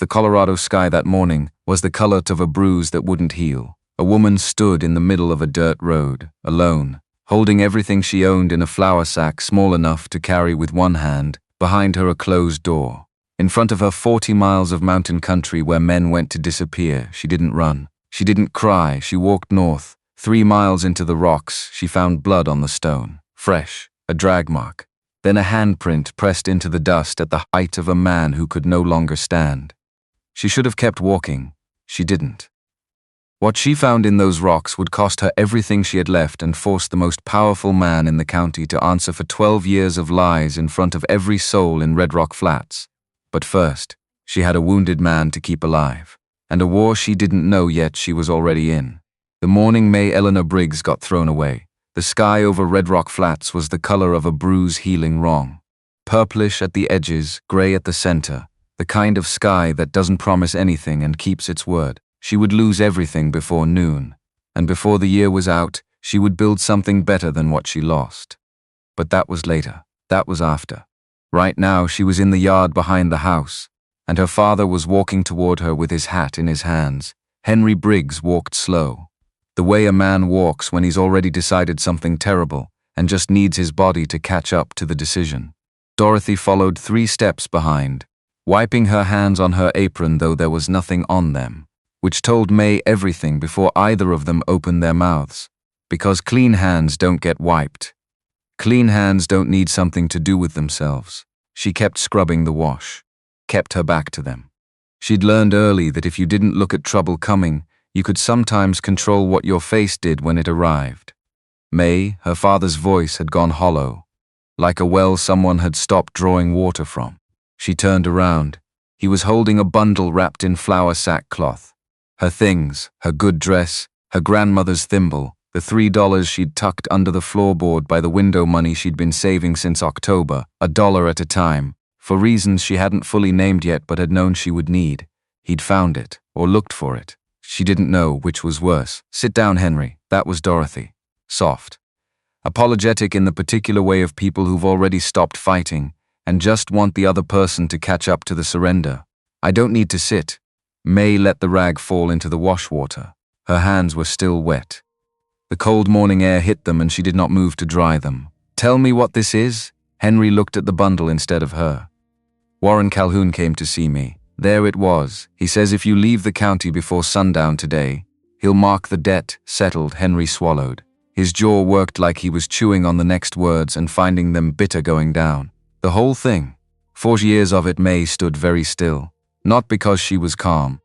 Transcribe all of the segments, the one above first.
The Colorado sky that morning was the color of a bruise that wouldn't heal. A woman stood in the middle of a dirt road, alone, holding everything she owned in a flour sack small enough to carry with one hand, behind her a closed door. In front of her 40 miles of mountain country where men went to disappear. She didn't run. She didn't cry. She walked north. 3 miles into the rocks, she found blood on the stone. Fresh, a drag mark. Then a handprint pressed into the dust at the height of a man who could no longer stand. She should have kept walking. She didn't. What she found in those rocks would cost her everything she had left and force the most powerful man in the county to answer for 12 years of lies in front of every soul in Red Rock Flats. But first, she had a wounded man to keep alive, and a war she didn't know yet she was already in. The morning May Eleanor Briggs got thrown away, the sky over Red Rock Flats was the color of a bruise healing wrong. Purplish at the edges, gray at the center, the kind of sky that doesn't promise anything and keeps its word. She would lose everything before noon, and before the year was out, she would build something better than what she lost. But that was later. That was after. Right now, she was in the yard behind the house, and her father was walking toward her with his hat in his hands. Henry Briggs walked slow, the way a man walks when he's already decided something terrible and just needs his body to catch up to the decision. Dorothy followed 3 steps behind, wiping her hands on her apron though there was nothing on them, which told May everything before either of them opened their mouths. Because clean hands don't get wiped. Clean hands don't need something to do with themselves. She kept scrubbing the wash, kept her back to them. She'd learned early that if you didn't look at trouble coming, you could sometimes control what your face did when it arrived. May, her father's voice had gone hollow, like a well someone had stopped drawing water from. She turned around. He was holding a bundle wrapped in flour sackcloth. Her things, her good dress, her grandmother's thimble, the $3 she'd tucked under the floorboard by the window money she'd been saving since October, $1 at a time, for reasons she hadn't fully named yet but had known she would need. He'd found it, or looked for it. She didn't know which was worse. "Sit down, Henry." That was Dorothy. Soft. Apologetic in the particular way of people who've already stopped fighting and just want the other person to catch up to the surrender. "I don't need to sit." May let the rag fall into the wash water. Her hands were still wet. The cold morning air hit them and she did not move to dry them. "Tell me what this is?" Henry looked at the bundle instead of her. "Warren Calhoun came to see me. There it was. He says if you leave the county before sundown today, he'll mark the debt settled." Henry swallowed. His jaw worked like he was chewing on the next words and finding them bitter going down. The whole thing. 40 years of it. May stood very still. Not because she was calm,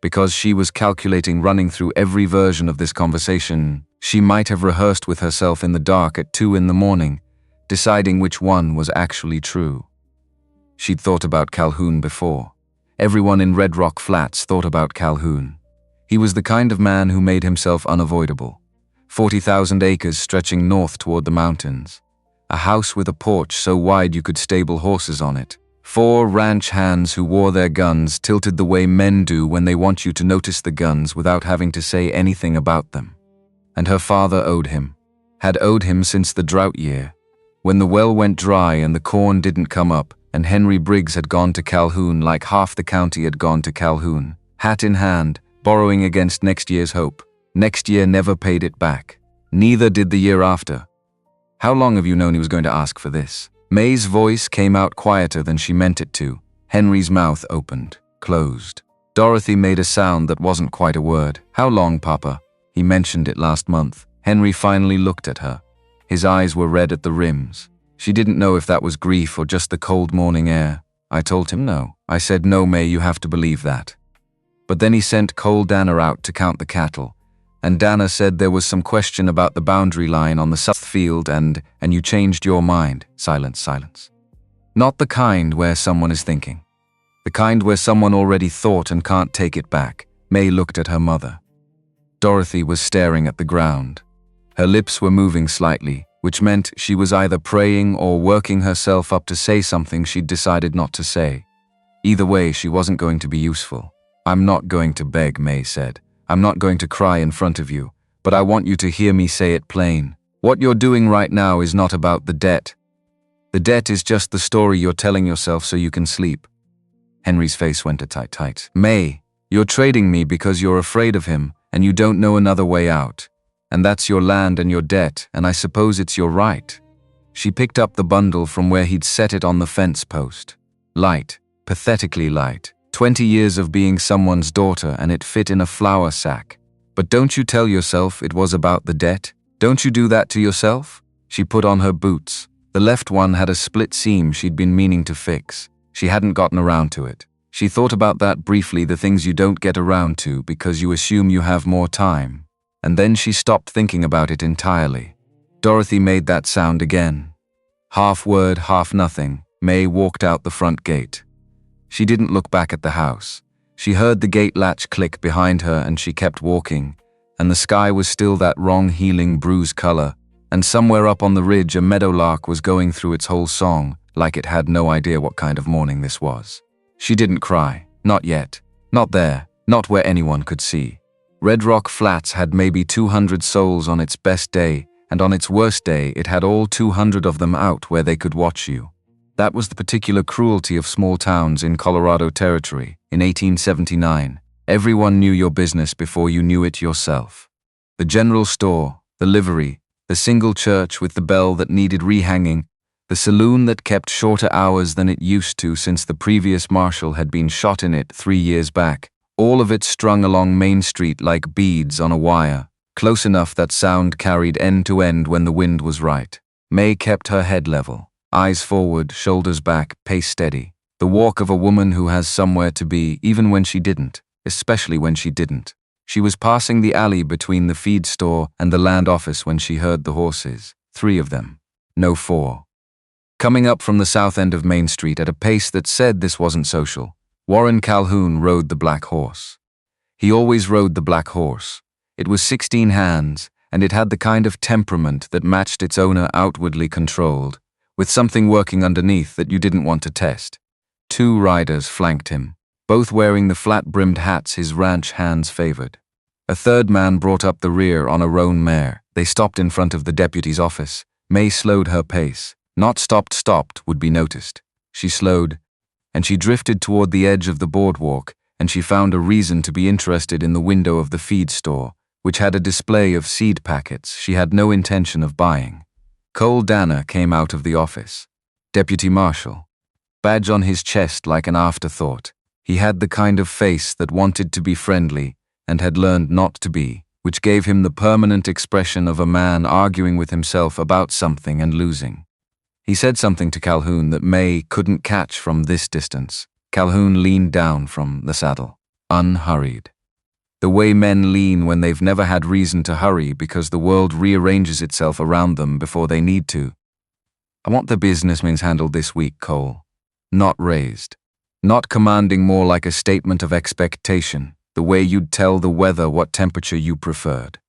because she was calculating, running through every version of this conversation she might have rehearsed with herself in the dark at 2 in the morning, deciding which one was actually true. She'd thought about Calhoun before. Everyone in Red Rock Flats thought about Calhoun. He was the kind of man who made himself unavoidable. 40,000 acres stretching north toward the mountains. A house with a porch so wide you could stable horses on it. 4 ranch hands who wore their guns tilted the way men do when they want you to notice the guns without having to say anything about them. And her father owed him. Had owed him since the drought year, when the well went dry and the corn didn't come up, and Henry Briggs had gone to Calhoun like half the county had gone to Calhoun, hat in hand, borrowing against next year's hope. Next year never paid it back. Neither did the year after. "How long have you known he was going to ask for this?" May's voice came out quieter than she meant it to. Henry's mouth opened, closed. Dorothy made a sound that wasn't quite a word. "How long, Papa?" "He mentioned it last month." Henry finally looked at her. His eyes were red at the rims. She didn't know if that was grief or just the cold morning air. "I told him no." "I said no, May, you have to believe that." But then he sent Cole Danner out to count the cattle, and Danner said there was some question about the boundary line on the south field and you changed your mind. Silence, silence. Not the kind where someone is thinking. The kind where someone already thought and can't take it back. May looked at her mother. Dorothy was staring at the ground. Her lips were moving slightly, which meant she was either praying or working herself up to say something she'd decided not to say. Either way, she wasn't going to be useful. "I'm not going to beg," May said. "I'm not going to cry in front of you, but I want you to hear me say it plain. What you're doing right now is not about the debt. The debt is just the story you're telling yourself so you can sleep." Henry's face went a tight. May, you're trading me because you're afraid of him and you don't know another way out. And that's your land and your debt, and I suppose it's your right. She picked up the bundle from where he'd set it on the fence post. Light, pathetically light. 20 years of being someone's daughter and it fit in a flour sack. But don't you tell yourself it was about the debt? Don't you do that to yourself? She put on her boots. The left one had a split seam she'd been meaning to fix. She hadn't gotten around to it. She thought about that briefly, the things you don't get around to because you assume you have more time. And then she stopped thinking about it entirely. Dorothy made that sound again. Half word, half nothing, May walked out the front gate. She didn't look back at the house. She heard the gate latch click behind her and she kept walking, and the sky was still that wrong healing bruise color, and somewhere up on the ridge a meadowlark was going through its whole song, like it had no idea what kind of morning this was. She didn't cry, not yet, not there, not where anyone could see. Red Rock Flats had maybe 200 souls on its best day, and on its worst day it had all 200 of them out where they could watch you. That was the particular cruelty of small towns in Colorado Territory in 1879. Everyone knew your business before you knew it yourself. The general store, the livery, the single church with the bell that needed rehanging, the saloon that kept shorter hours than it used to since the previous marshal had been shot in it 3 years back, all of it strung along Main Street like beads on a wire, close enough that sound carried end to end when the wind was right. May kept her head level, eyes forward, shoulders back, pace steady. The walk of a woman who has somewhere to be, even when she didn't, especially when she didn't. She was passing the alley between the feed store and the land office when she heard the horses, 3 of them, no 4. Coming up from the south end of Main Street at a pace that said this wasn't social, Warren Calhoun rode the black horse. He always rode the black horse. It was 16 hands, and it had the kind of temperament that matched its owner, outwardly controlled, with something working underneath that you didn't want to test. 2 riders flanked him, both wearing the flat-brimmed hats his ranch hands favored. A third man brought up the rear on a roan mare. They stopped in front of the deputy's office. May slowed her pace. Not stopped would be noticed. She slowed, and she drifted toward the edge of the boardwalk, and she found a reason to be interested in the window of the feed store, which had a display of seed packets she had no intention of buying. Cole Danner came out of the office. Deputy Marshal. Badge on his chest like an afterthought. He had the kind of face that wanted to be friendly and had learned not to be, which gave him the permanent expression of a man arguing with himself about something and losing. He said something to Calhoun that May couldn't catch from this distance. Calhoun leaned down from the saddle, unhurried. The way men lean when they've never had reason to hurry because the world rearranges itself around them before they need to. I want the businessmen handled this week, Cole. Not raised. Not commanding, more like a statement of expectation, the way you'd tell the weather what temperature you preferred.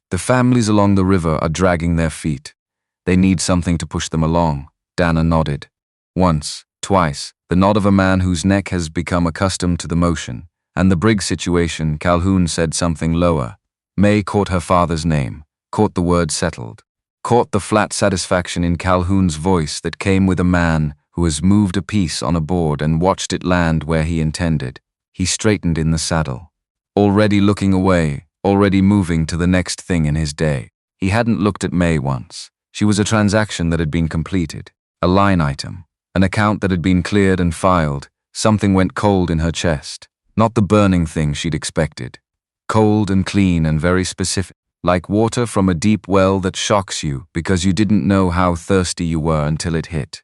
The families along the river are dragging their feet. They need something to push them along. Danner nodded. Once, twice, the nod of a man whose neck has become accustomed to the motion. And the Briggs situation, Calhoun said something lower. May caught her father's name, caught the word settled, caught the flat satisfaction in Calhoun's voice that came with a man who has moved a piece on a board and watched it land where he intended. He straightened in the saddle. Already looking away, already moving to the next thing in his day. He hadn't looked at May once. She was a transaction that had been completed, a line item, an account that had been cleared and filed. Something went cold in her chest. Not the burning thing she'd expected. Cold and clean and very specific, like water from a deep well that shocks you because you didn't know how thirsty you were until it hit.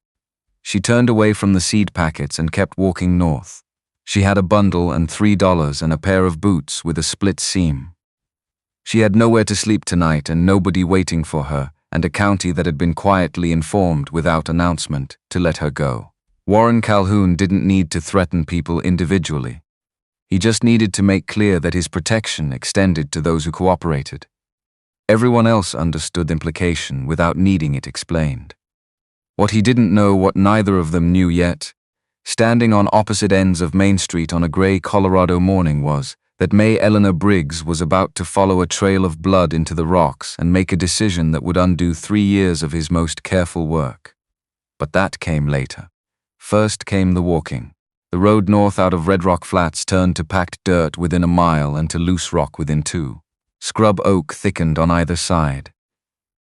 She turned away from the seed packets and kept walking north. She had a bundle and $3 and a pair of boots with a split seam. She had nowhere to sleep tonight and nobody waiting for her, and a county that had been quietly informed without announcement to let her go. Warren Calhoun didn't need to threaten people individually. He just needed to make clear that his protection extended to those who cooperated. Everyone else understood the implication without needing it explained. What he didn't know, what neither of them knew yet, standing on opposite ends of Main Street on a gray Colorado morning, was that May Eleanor Briggs was about to follow a trail of blood into the rocks and make a decision that would undo 3 years of his most careful work. But that came later. First came the walking. The road north out of Red Rock Flats turned to packed dirt within a mile and to loose rock within 2. Scrub oak thickened on either side.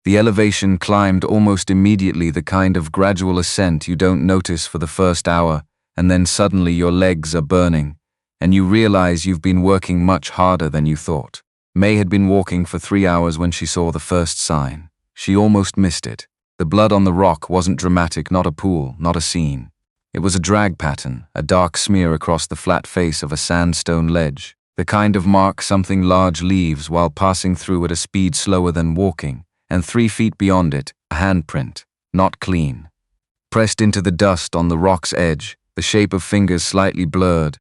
The elevation climbed almost immediately, the kind of gradual ascent you don't notice for the first hour, and then suddenly your legs are burning, and you realize you've been working much harder than you thought. May had been walking for 3 hours when she saw the first sign. She almost missed it. The blood on the rock wasn't dramatic, not a pool, not a scene. It was a drag pattern, a dark smear across the flat face of a sandstone ledge, the kind of mark something large leaves while passing through at a speed slower than walking, and 3 feet beyond it, a handprint, not clean. Pressed into the dust on the rock's edge, the shape of fingers slightly blurred,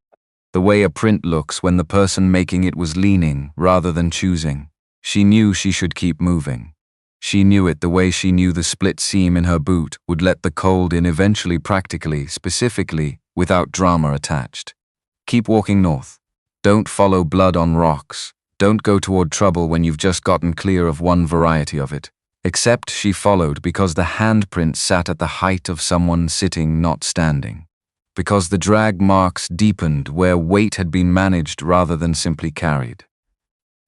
the way a print looks when the person making it was leaning rather than choosing. She knew she should keep moving. She knew it the way she knew the split seam in her boot would let the cold in eventually, practically, specifically, without drama attached. Keep walking north. Don't follow blood on rocks. Don't go toward trouble when you've just gotten clear of one variety of it. Except she followed because the handprint sat at the height of someone sitting, not standing. Because the drag marks deepened where weight had been managed rather than simply carried.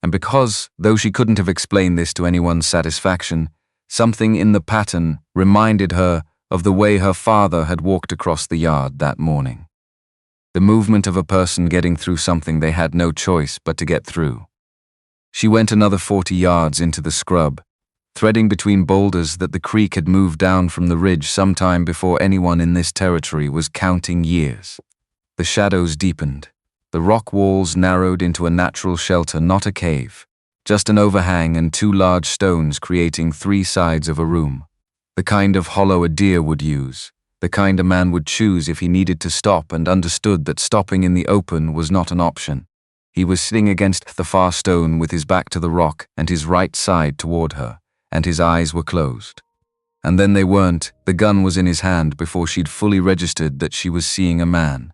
And because, though she couldn't have explained this to anyone's satisfaction, something in the pattern reminded her of the way her father had walked across the yard that morning. The movement of a person getting through something they had no choice but to get through. She went another 40 yards into the scrub, threading between boulders that the creek had moved down from the ridge sometime before anyone in this territory was counting years. The shadows deepened. The rock walls narrowed into a natural shelter, not a cave, just an overhang and 2 large stones creating 3 sides of a room. The kind of hollow a deer would use, the kind a man would choose if he needed to stop and understood that stopping in the open was not an option. He was sitting against the far stone with his back to the rock and his right side toward her, and his eyes were closed. And then they weren't. The gun was in his hand before she'd fully registered that she was seeing a man.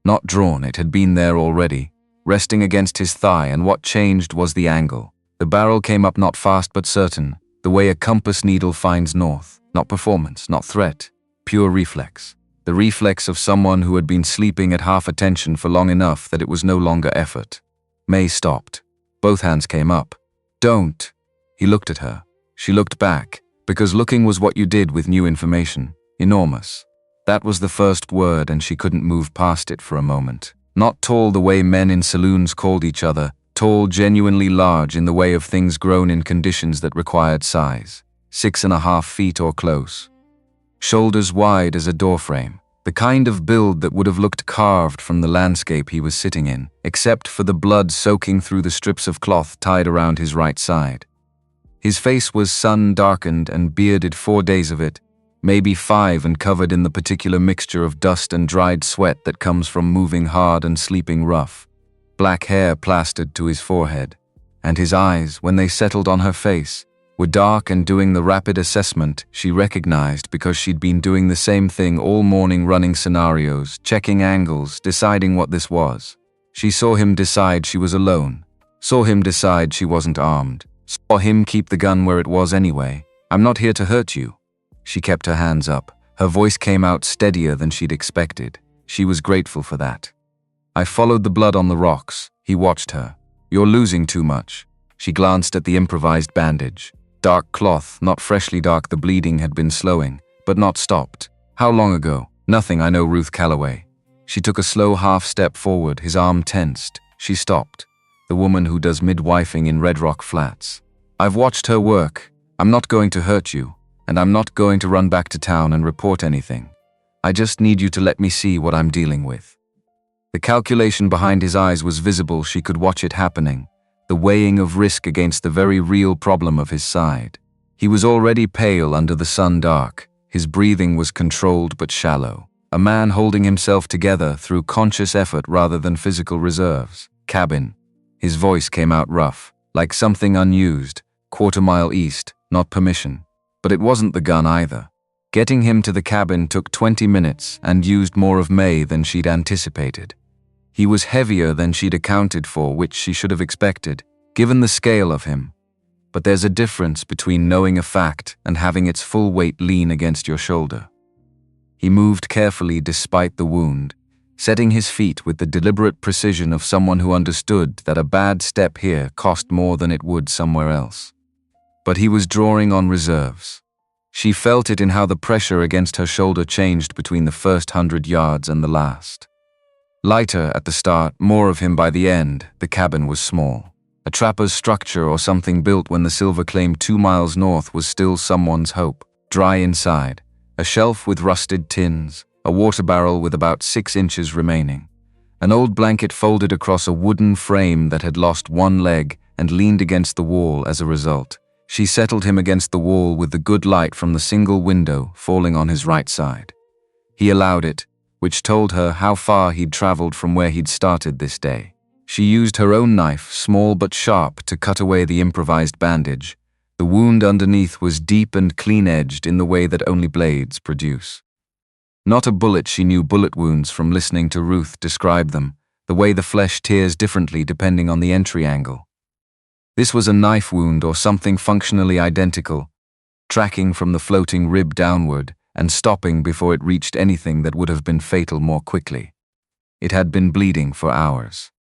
Not drawn, it had been there already, resting against his thigh, and what changed was the angle. The barrel came up not fast but certain, the way a compass needle finds north. Not performance, not threat, pure reflex. The reflex of someone who had been sleeping at half attention for long enough that it was no longer effort. May stopped. Both hands came up. Don't. He looked at her. She looked back, because looking was what you did with new information. Enormous. That was the first word, and she couldn't move past it for a moment. Not tall the way men in saloons called each other, tall, genuinely large in the way of things grown in conditions that required size. 6.5 feet or close. Shoulders wide as a doorframe. The kind of build that would have looked carved from the landscape he was sitting in, except for the blood soaking through the strips of cloth tied around his right side. His face was sun-darkened and bearded, 4 days of it, maybe 5, and covered in the particular mixture of dust and dried sweat that comes from moving hard and sleeping rough. Black hair plastered to his forehead, and his eyes, when they settled on her face, were dark and doing the rapid assessment she recognized because she'd been doing the same thing all morning, running scenarios, checking angles, deciding what this was. She saw him decide she was alone, saw him decide she wasn't armed, saw him keep the gun where it was anyway. I'm not here to hurt you. She kept her hands up. Her voice came out steadier than she'd expected. She was grateful for that. I followed the blood on the rocks. He watched her. You're losing too much. She glanced at the improvised bandage. Dark cloth, not freshly dark. The bleeding had been slowing, but not stopped. How long ago? Nothing, I know, Ruth Calloway. She took a slow half step forward, his arm tensed. She stopped. The woman who does midwifing in Red Rock Flats. I've watched her work. I'm not going to hurt you. And I'm not going to run back to town and report anything. I just need you to let me see what I'm dealing with. The calculation behind his eyes was visible. She could watch it happening, the weighing of risk against the very real problem of his side. He was already pale under the sun dark. His breathing was controlled but shallow. A man holding himself together through conscious effort rather than physical reserves. Cabin. His voice came out rough, like something unused, 1/4 mile east, not permission. But it wasn't the gun either. Getting him to the cabin took 20 minutes and used more of May than she'd anticipated. He was heavier than she'd accounted for, which she should have expected, given the scale of him. But there's a difference between knowing a fact and having its full weight lean against your shoulder. He moved carefully despite the wound, setting his feet with the deliberate precision of someone who understood that a bad step here cost more than it would somewhere else. But he was drawing on reserves. She felt it in how the pressure against her shoulder changed between the first 100 yards and the last. Lighter at the start, more of him by the end, the cabin was small. A trapper's structure or something built when the silver claim 2 miles north was still someone's hope. Dry inside, a shelf with rusted tins, a water barrel with about 6 inches remaining. An old blanket folded across a wooden frame that had lost one leg and leaned against the wall as a result. She settled him against the wall with the good light from the single window falling on his right side. He allowed it, which told her how far he'd traveled from where he'd started this day. She used her own knife, small but sharp, to cut away the improvised bandage. The wound underneath was deep and clean-edged in the way that only blades produce. Not a bullet. She knew bullet wounds from listening to Ruth describe them, the way the flesh tears differently depending on the entry angle. This was a knife wound or something functionally identical, tracking from the floating rib downward and stopping before it reached anything that would have been fatal more quickly. It had been bleeding for hours.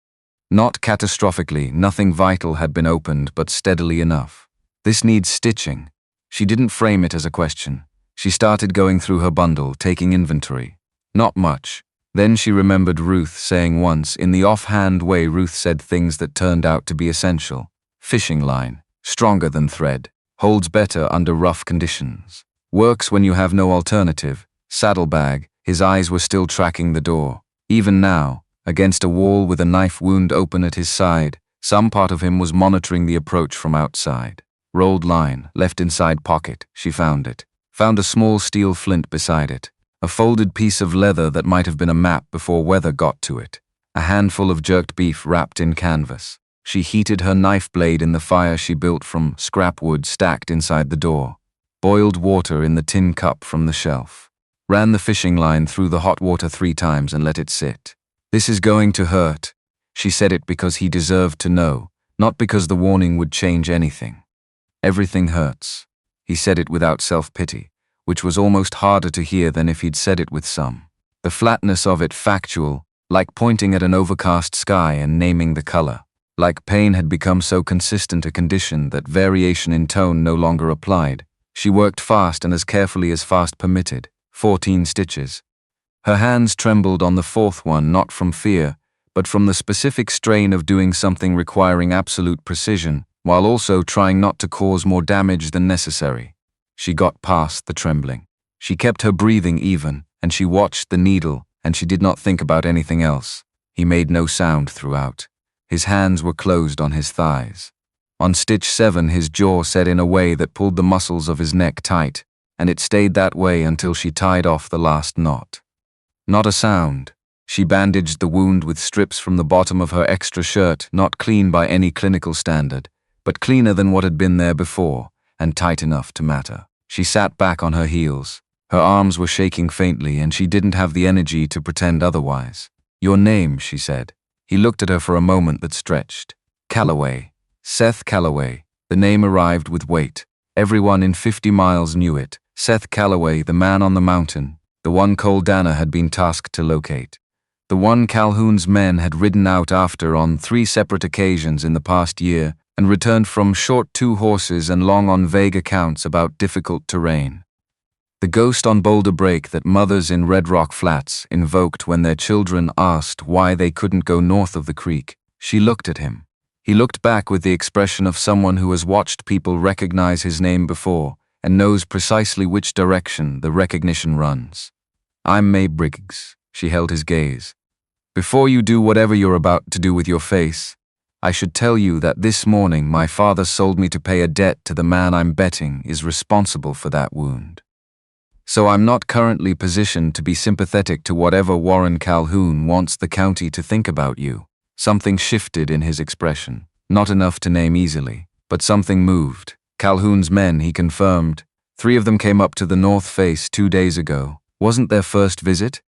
Not catastrophically, nothing vital had been opened, but steadily enough. This needs stitching. She didn't frame it as a question. She started going through her bundle, taking inventory. Not much. Then she remembered Ruth saying once, in the offhand way Ruth said things that turned out to be essential. Fishing line, stronger than thread, holds better under rough conditions. Works when you have no alternative. Saddlebag. His eyes were still tracking the door. Even now, against a wall with a knife wound open at his side, some part of him was monitoring the approach from outside. Rolled line, left inside pocket. She found it. Found a small steel flint beside it. A folded piece of leather that might have been a map before weather got to it. A handful of jerked beef wrapped in canvas. She heated her knife blade in the fire she built from scrap wood stacked inside the door. Boiled water in the tin cup from the shelf. Ran the fishing line through the hot water 3 times and let it sit. This is going to hurt. She said it because he deserved to know, not because the warning would change anything. Everything hurts. He said it without self-pity, which was almost harder to hear than if he'd said it with some. The flatness of it factual, like pointing at an overcast sky and naming the color. Like pain had become so consistent a condition that variation in tone no longer applied. She worked fast and as carefully as fast permitted. 14 stitches. Her hands trembled on the 4th one, not from fear, but from the specific strain of doing something requiring absolute precision, while also trying not to cause more damage than necessary. She got past the trembling. She kept her breathing even, and she watched the needle, and she did not think about anything else. He made no sound throughout. His hands were closed on his thighs. On stitch 7, his jaw set in a way that pulled the muscles of his neck tight, and it stayed that way until she tied off the last knot. Not a sound. She bandaged the wound with strips from the bottom of her extra shirt, not clean by any clinical standard, but cleaner than what had been there before, and tight enough to matter. She sat back on her heels. Her arms were shaking faintly, and she didn't have the energy to pretend otherwise. "Your name," she said. He looked at her for a moment that stretched. Calloway. Seth Calloway. The name arrived with weight. Everyone in 50 miles knew it. Seth Calloway, the man on the mountain. The one Cole Danner had been tasked to locate. The one Calhoun's men had ridden out after on 3 separate occasions in the past year and returned from short 2 horses and long on vague accounts about difficult terrain. The ghost on Boulder Break that mothers in Red Rock Flats invoked when their children asked why they couldn't go north of the creek. She looked at him. He looked back with the expression of someone who has watched people recognize his name before and knows precisely which direction the recognition runs. "I'm May Briggs." She held his gaze. "Before you do whatever you're about to do with your face, I should tell you that this morning my father sold me to pay a debt to the man I'm betting is responsible for that wound. So I'm not currently positioned to be sympathetic to whatever Warren Calhoun wants the county to think about you." Something shifted in his expression, not enough to name easily, but something moved. Calhoun's men, he confirmed. 3 of them came up to the north face 2 days ago. Wasn't their first visit?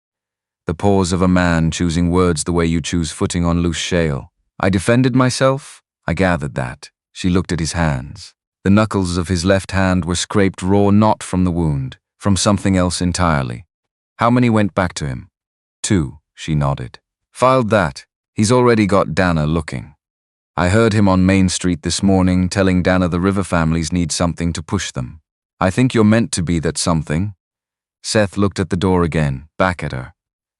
The pause of a man choosing words the way you choose footing on loose shale. "I defended myself?" I gathered that. She looked at his hands. The knuckles of his left hand were scraped raw, not from the wound, from something else entirely. "How many went back to him?" 2. she nodded. Filed that. He's already got Dana looking. I heard him on Main Street this morning telling Dana the River families need something to push them. I think you're meant to be that something. Seth looked at the door again, back at her.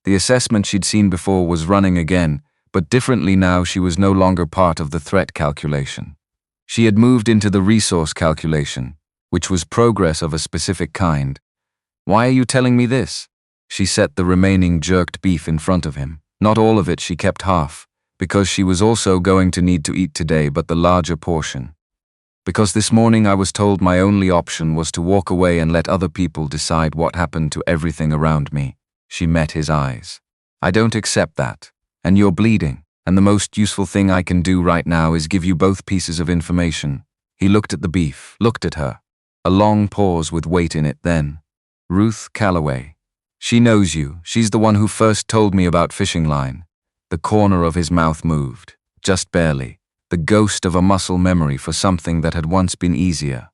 The assessment she'd seen before was running again, but differently now. She was no longer part of the threat calculation. She had moved into the resource calculation, which was progress of a specific kind. Why are you telling me this? She set the remaining jerked beef in front of him. Not all of it, she kept half, because she was also going to need to eat today, but the larger portion. Because this morning I was told my only option was to walk away and let other people decide what happened to everything around me. She met his eyes. I don't accept that. And you're bleeding, and the most useful thing I can do right now is give you both pieces of information. He looked at the beef, looked at her. A long pause with weight in it then. Ruth Calloway. She knows you. She's the one who first told me about fishing line. The corner of his mouth moved, just barely, the ghost of a muscle memory for something that had once been easier.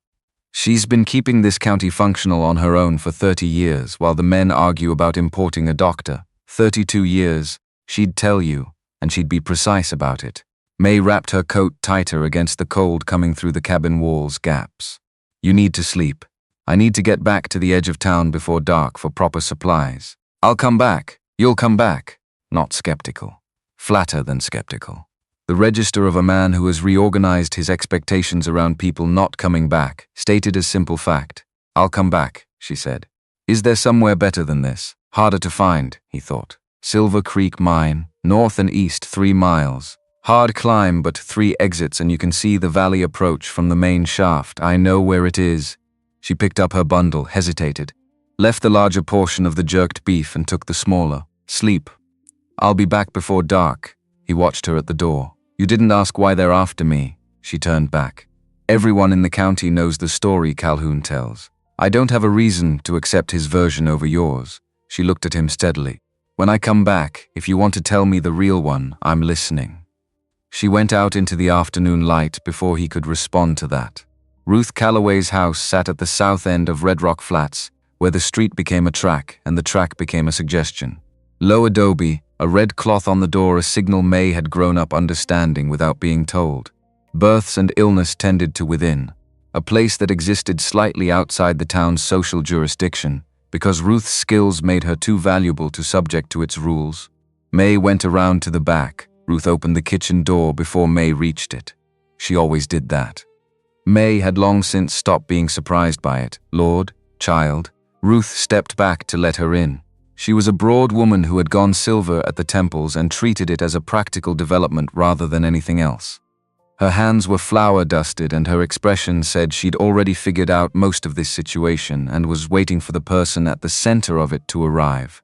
She's been keeping this county functional on her own for 30 years while the men argue about importing a doctor. 32 years, she'd tell you, and she'd be precise about it. May wrapped her coat tighter against the cold coming through the cabin walls' gaps. You need to sleep. I need to get back to the edge of town before dark for proper supplies. I'll come back. You'll come back. Not skeptical. Flatter than skeptical. The register of a man who has reorganized his expectations around people not coming back, stated as simple fact. I'll come back, she said. Is there somewhere better than this? Harder to find, he thought. Silver Creek Mine, north and east 3 miles. Hard climb but 3 exits and you can see the valley approach from the main shaft. I know where it is. She picked up her bundle, hesitated, left the larger portion of the jerked beef and took the smaller. Sleep. I'll be back before dark. He watched her at the door. You didn't ask why they're after me. She turned back. Everyone in the county knows the story Calhoun tells. I don't have a reason to accept his version over yours. She looked at him steadily. When I come back, if you want to tell me the real one, I'm listening. She went out into the afternoon light before he could respond to that. Ruth Calloway's house sat at the south end of Red Rock Flats, where the street became a track and the track became a suggestion. Low adobe, a red cloth on the door, a signal May had grown up understanding without being told. Births and illness tended to within, a place that existed slightly outside the town's social jurisdiction, because Ruth's skills made her too valuable to subject to its rules. May went around to the back. Ruth opened the kitchen door before May reached it. She always did that. May had long since stopped being surprised by it. Lord, child. Ruth stepped back to let her in. She was a broad woman who had gone silver at the temples and treated it as a practical development rather than anything else. Her hands were flour-dusted and her expression said she'd already figured out most of this situation and was waiting for the person at the center of it to arrive.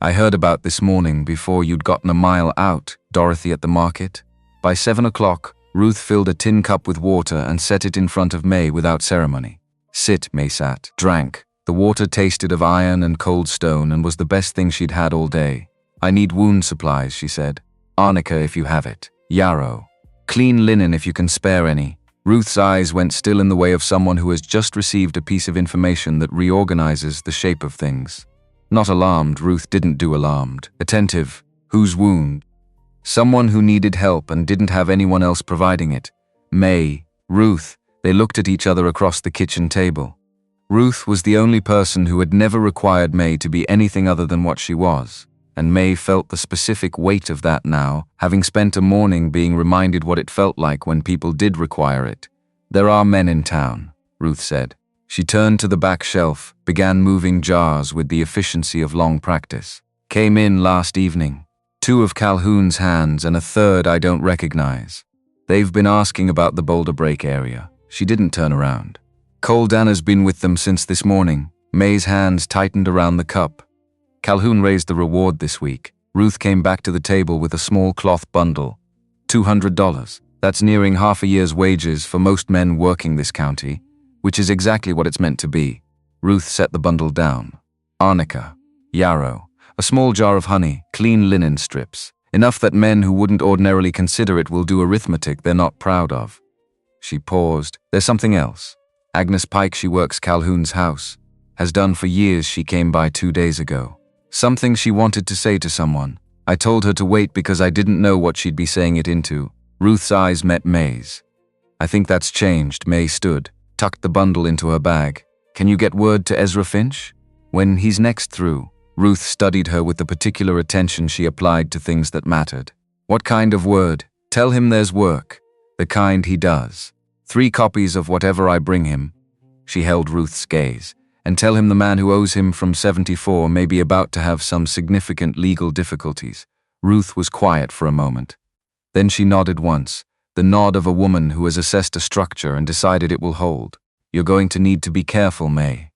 I heard about this morning before you'd gotten a mile out, Dorothy at the market. By 7 o'clock, Ruth filled a tin cup with water and set it in front of May without ceremony. Sit, May sat, drank. The water tasted of iron and cold stone and was the best thing she'd had all day. I need wound supplies, she said. Arnica if you have it. Yarrow. Clean linen if you can spare any. Ruth's eyes went still in the way of someone who has just received a piece of information that reorganizes the shape of things. Not alarmed, Ruth didn't do alarmed. Attentive. Whose wound? Someone who needed help and didn't have anyone else providing it. May, Ruth, they looked at each other across the kitchen table. Ruth was the only person who had never required May to be anything other than what she was, and May felt the specific weight of that now, having spent a morning being reminded what it felt like when people did require it. There are men in town, Ruth said. She turned to the back shelf, began moving jars with the efficiency of long practice. Came in last evening. 2 of Calhoun's hands and a 3rd I don't recognize. They've been asking about the Boulder Break area. She didn't turn around. Cole Danner's been with them since this morning. May's hands tightened around the cup. Calhoun raised the reward this week. Ruth came back to the table with a small cloth bundle. $200. That's nearing half a year's wages for most men working this county, which is exactly what it's meant to be. Ruth set the bundle down. Arnica. Yarrow. A small jar of honey, clean linen strips. Enough that men who wouldn't ordinarily consider it will do arithmetic they're not proud of. She paused. There's something else. Agnes Pike, she works Calhoun's house. Has done for years. She came by 2 days ago. Something she wanted to say to someone. I told her to wait because I didn't know what she'd be saying it into. Ruth's eyes met May's. I think that's changed. May stood, tucked the bundle into her bag. Can you get word to Ezra Finch? When he's next through. Ruth studied her with the particular attention she applied to things that mattered. What kind of word? Tell him there's work. The kind he does. 3 copies of whatever I bring him. She held Ruth's gaze. And tell him the man who owes him from 74 may be about to have some significant legal difficulties. Ruth was quiet for a moment. Then she nodded once, the nod of a woman who has assessed a structure and decided it will hold. You're going to need to be careful, May.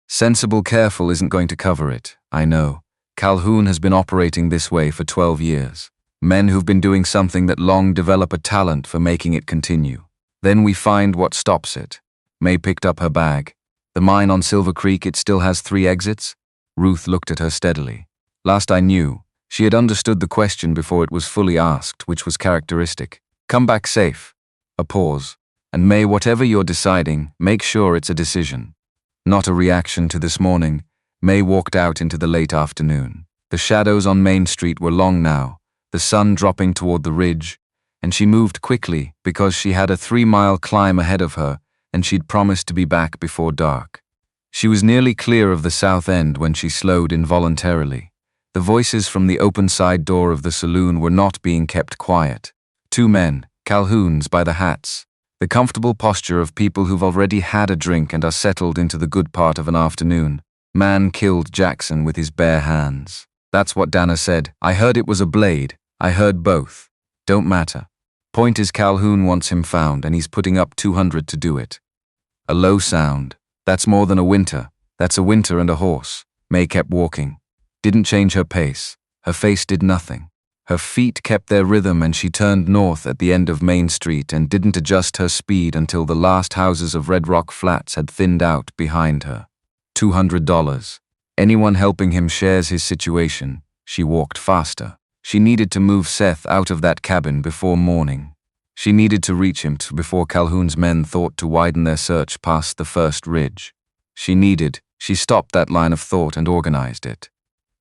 Sensible careful isn't going to cover it, I know. Calhoun has been operating this way for 12 years. Men who've been doing something that long develop a talent for making it continue. Then we find what stops it. May picked up her bag. The mine on Silver Creek, it still has 3 exits? Ruth looked at her steadily. Last I knew, she had understood the question before it was fully asked, which was characteristic. Come back safe. A pause. And May, whatever you're deciding, make sure it's a decision. Not a reaction to this morning. May walked out into the late afternoon. The shadows on Main Street were long now, the sun dropping toward the ridge, and she moved quickly because she had a 3-mile climb ahead of her and she'd promised to be back before dark. She was nearly clear of the south end when she slowed involuntarily. The voices from the open side door of the saloon were not being kept quiet. 2 men, Calhouns by the hats. The comfortable posture of people who've already had a drink and are settled into the good part of an afternoon. Man killed Jackson with his bare hands. That's what Dana said. I heard it was a blade. I heard both. Don't matter. Point is Calhoun wants him found and he's putting up 200 to do it. A low sound. That's more than a winter. That's a winter and a horse. May kept walking. Didn't change her pace. Her face did nothing. Her feet kept their rhythm and she turned north at the end of Main Street and didn't adjust her speed until the last houses of Red Rock Flats had thinned out behind her. $200. Anyone helping him shares his situation. She walked faster. She needed to move Seth out of that cabin before morning. She needed to reach him before Calhoun's men thought to widen their search past the first ridge. She stopped that line of thought and organized it.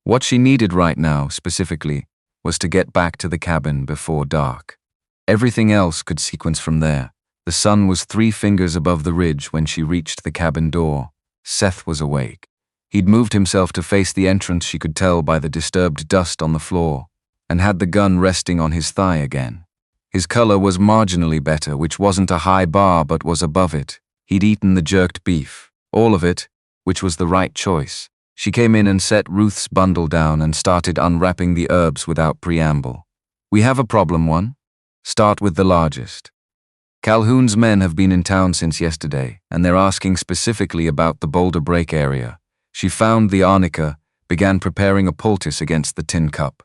What she needed right now, specifically, was to get back to the cabin before dark. Everything else could sequence from there. The sun was 3 fingers above the ridge when she reached the cabin door. Seth was awake. He'd moved himself to face the entrance, she could tell by the disturbed dust on the floor, and had the gun resting on his thigh again. His color was marginally better, which wasn't a high bar but was above it. He'd eaten the jerked beef, all of it, which was the right choice. She came in and set Ruth's bundle down and started unwrapping the herbs without preamble. We have a problem, one. Start with the largest. Calhoun's men have been in town since yesterday, and they're asking specifically about the Boulder Break area. She found the arnica, began preparing a poultice against the tin cup.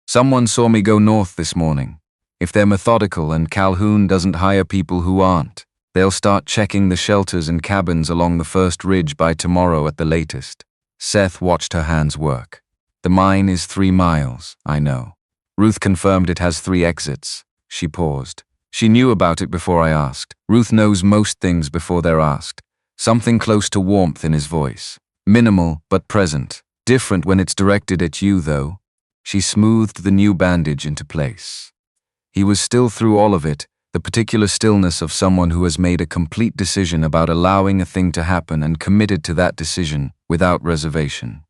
Someone saw me go north this morning. If they're methodical and Calhoun doesn't hire people who aren't, they'll start checking the shelters and cabins along the first ridge by tomorrow at the latest. Seth watched her hands work. The mine is 3 miles, I know. Ruth confirmed it has 3 exits. She paused. She knew about it before I asked. Ruth knows most things before they're asked. Something close to warmth in his voice. Minimal, but present. Different when it's directed at you, though. She smoothed the new bandage into place. He was still through all of it, the particular stillness of someone who has made a complete decision about allowing a thing to happen and committed to that decision without reservation.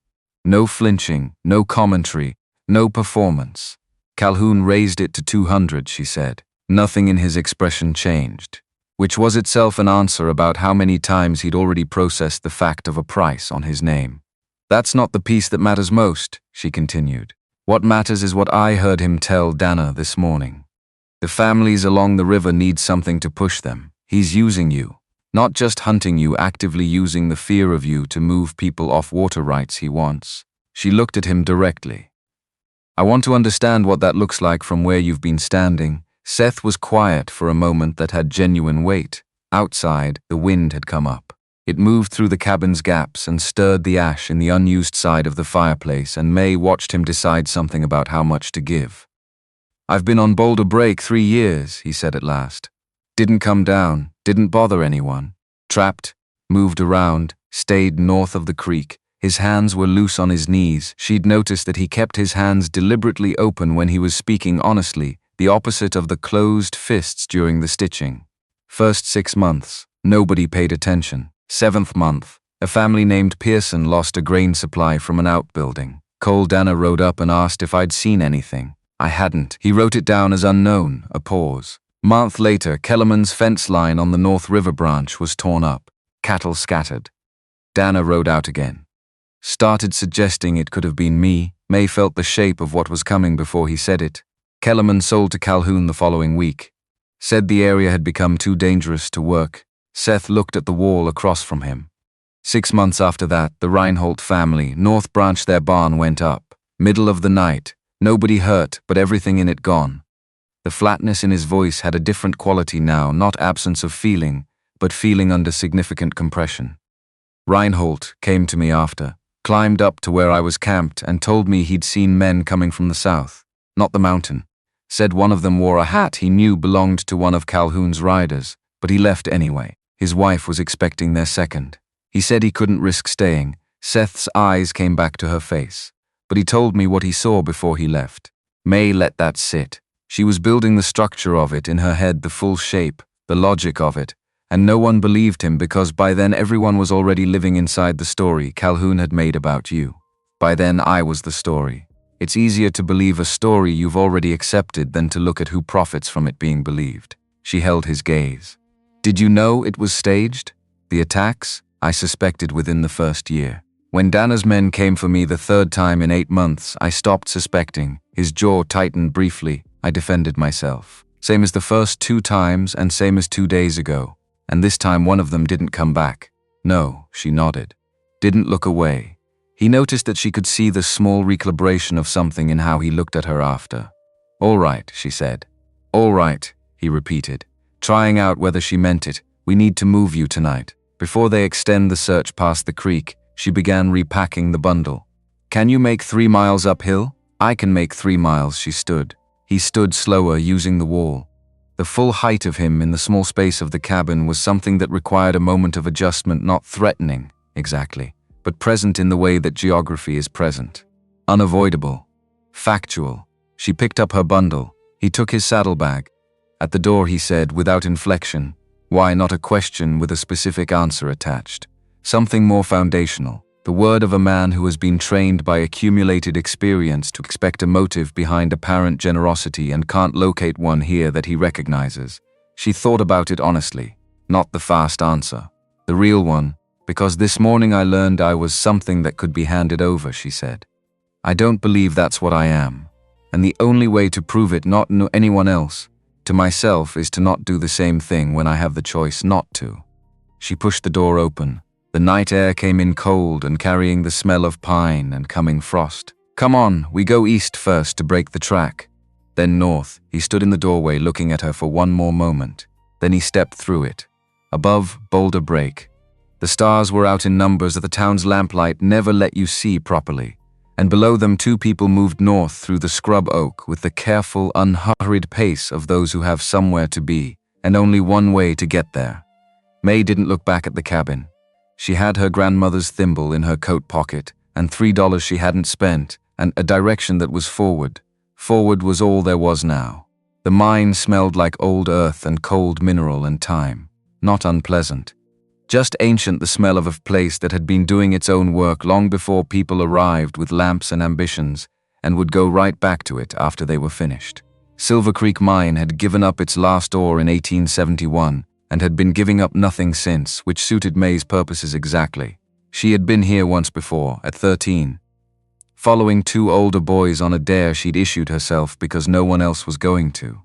No flinching, no commentary, no performance. Calhoun raised it to 200, she said. Nothing in his expression changed, which was itself an answer about how many times he'd already processed the fact of a price on his name. That's not the piece that matters most, she continued. What matters is what I heard him tell Dana this morning. The families along the river need something to push them. He's using you, not just hunting you, actively using the fear of you to move people off water rights he wants. She looked at him directly. I want to understand what that looks like from where you've been standing. Seth was quiet for a moment that had genuine weight. Outside, the wind had come up. It moved through the cabin's gaps and stirred the ash in the unused side of the fireplace, and May watched him decide something about how much to give. I've been on Boulder Break 3 years, he said at last. Didn't come down, didn't bother anyone. Trapped, moved around, stayed north of the creek, His hands were loose on his knees. She'd noticed that he kept his hands deliberately open when he was speaking honestly, the opposite of the closed fists during the stitching. First 6 months, nobody paid attention. 7th month, a family named Pearson lost a grain supply from an outbuilding. Cole Danner rode up and asked if I'd seen anything. I hadn't. He wrote it down as unknown, a pause. Month later, Kellerman's fence line on the North River branch was torn up. Cattle scattered. Danner rode out again. Started suggesting it could have been me. May felt the shape of what was coming before he said it. Kellerman sold to Calhoun the following week. Said the area had become too dangerous to work. Seth looked at the wall across from him. 6 months after that, the Reinhold family, North Branch, their barn went up. Middle of the night. Nobody hurt, but everything in it gone. The flatness in his voice had a different quality now, not absence of feeling, but feeling under significant compression. Reinhold came to me after, climbed up to where I was camped and told me he'd seen men coming from the south, not the mountain. Said one of them wore a hat he knew belonged to one of Calhoun's riders, but he left anyway. His wife was expecting their second. He said he couldn't risk staying. Seth's eyes came back to her face, but he told me what he saw before he left. May let that sit. She was building the structure of it in her head, the full shape, the logic of it, and no one believed him because by then everyone was already living inside the story Calhoun had made about you. By then I was the story. It's easier to believe a story you've already accepted than to look at who profits from it being believed. She held his gaze. Did you know it was staged? The attacks? I suspected within the first year. When Danner's men came for me the 3rd time in 8 months, I stopped suspecting. His jaw tightened briefly. I defended myself. Same as the first 2 times and same as 2 days ago. And this time one of them didn't come back. No, she nodded. Didn't look away. He noticed that she could see the small recalibration of something in how he looked at her after. All right, she said. All right, he repeated, trying out whether she meant it. We need to move you tonight. Before they extend the search past the creek, she began repacking the bundle. Can you make 3 miles uphill? I can make 3 miles, she stood. He stood slower, using the wall. The full height of him in the small space of the cabin was something that required a moment of adjustment, not threatening, exactly, but present in the way that geography is present. Unavoidable. Factual. She picked up her bundle. He took his saddlebag. At the door he said, without inflection, why not a question with a specific answer attached? Something more foundational. The word of a man who has been trained by accumulated experience to expect a motive behind apparent generosity and can't locate one here that he recognizes. She thought about it honestly, not the fast answer. The real one, because this morning I learned I was something that could be handed over, she said. I don't believe that's what I am. And the only way to prove it, not to anyone else, to myself, is to not do the same thing when I have the choice not to. She pushed the door open. The night air came in cold and carrying the smell of pine and coming frost. Come on, we go east first to break the track. Then north. He stood in the doorway looking at her for one more moment. Then he stepped through it. Above, Boulder Break. The stars were out in numbers that the town's lamplight never let you see properly. And below them 2 people moved north through the scrub oak with the careful, unhurried pace of those who have somewhere to be, and only one way to get there. May didn't look back at the cabin. She had her grandmother's thimble in her coat pocket, and $3 she hadn't spent, and a direction that was forward. Forward was all there was now. The mine smelled like old earth and cold mineral and time. Not unpleasant. Just ancient, the smell of a place that had been doing its own work long before people arrived with lamps and ambitions, and would go right back to it after they were finished. Silver Creek Mine had given up its last ore in 1871, and had been giving up nothing since, which suited May's purposes exactly. She had been here once before, at 13. Following 2 older boys on a dare she'd issued herself because no one else was going to.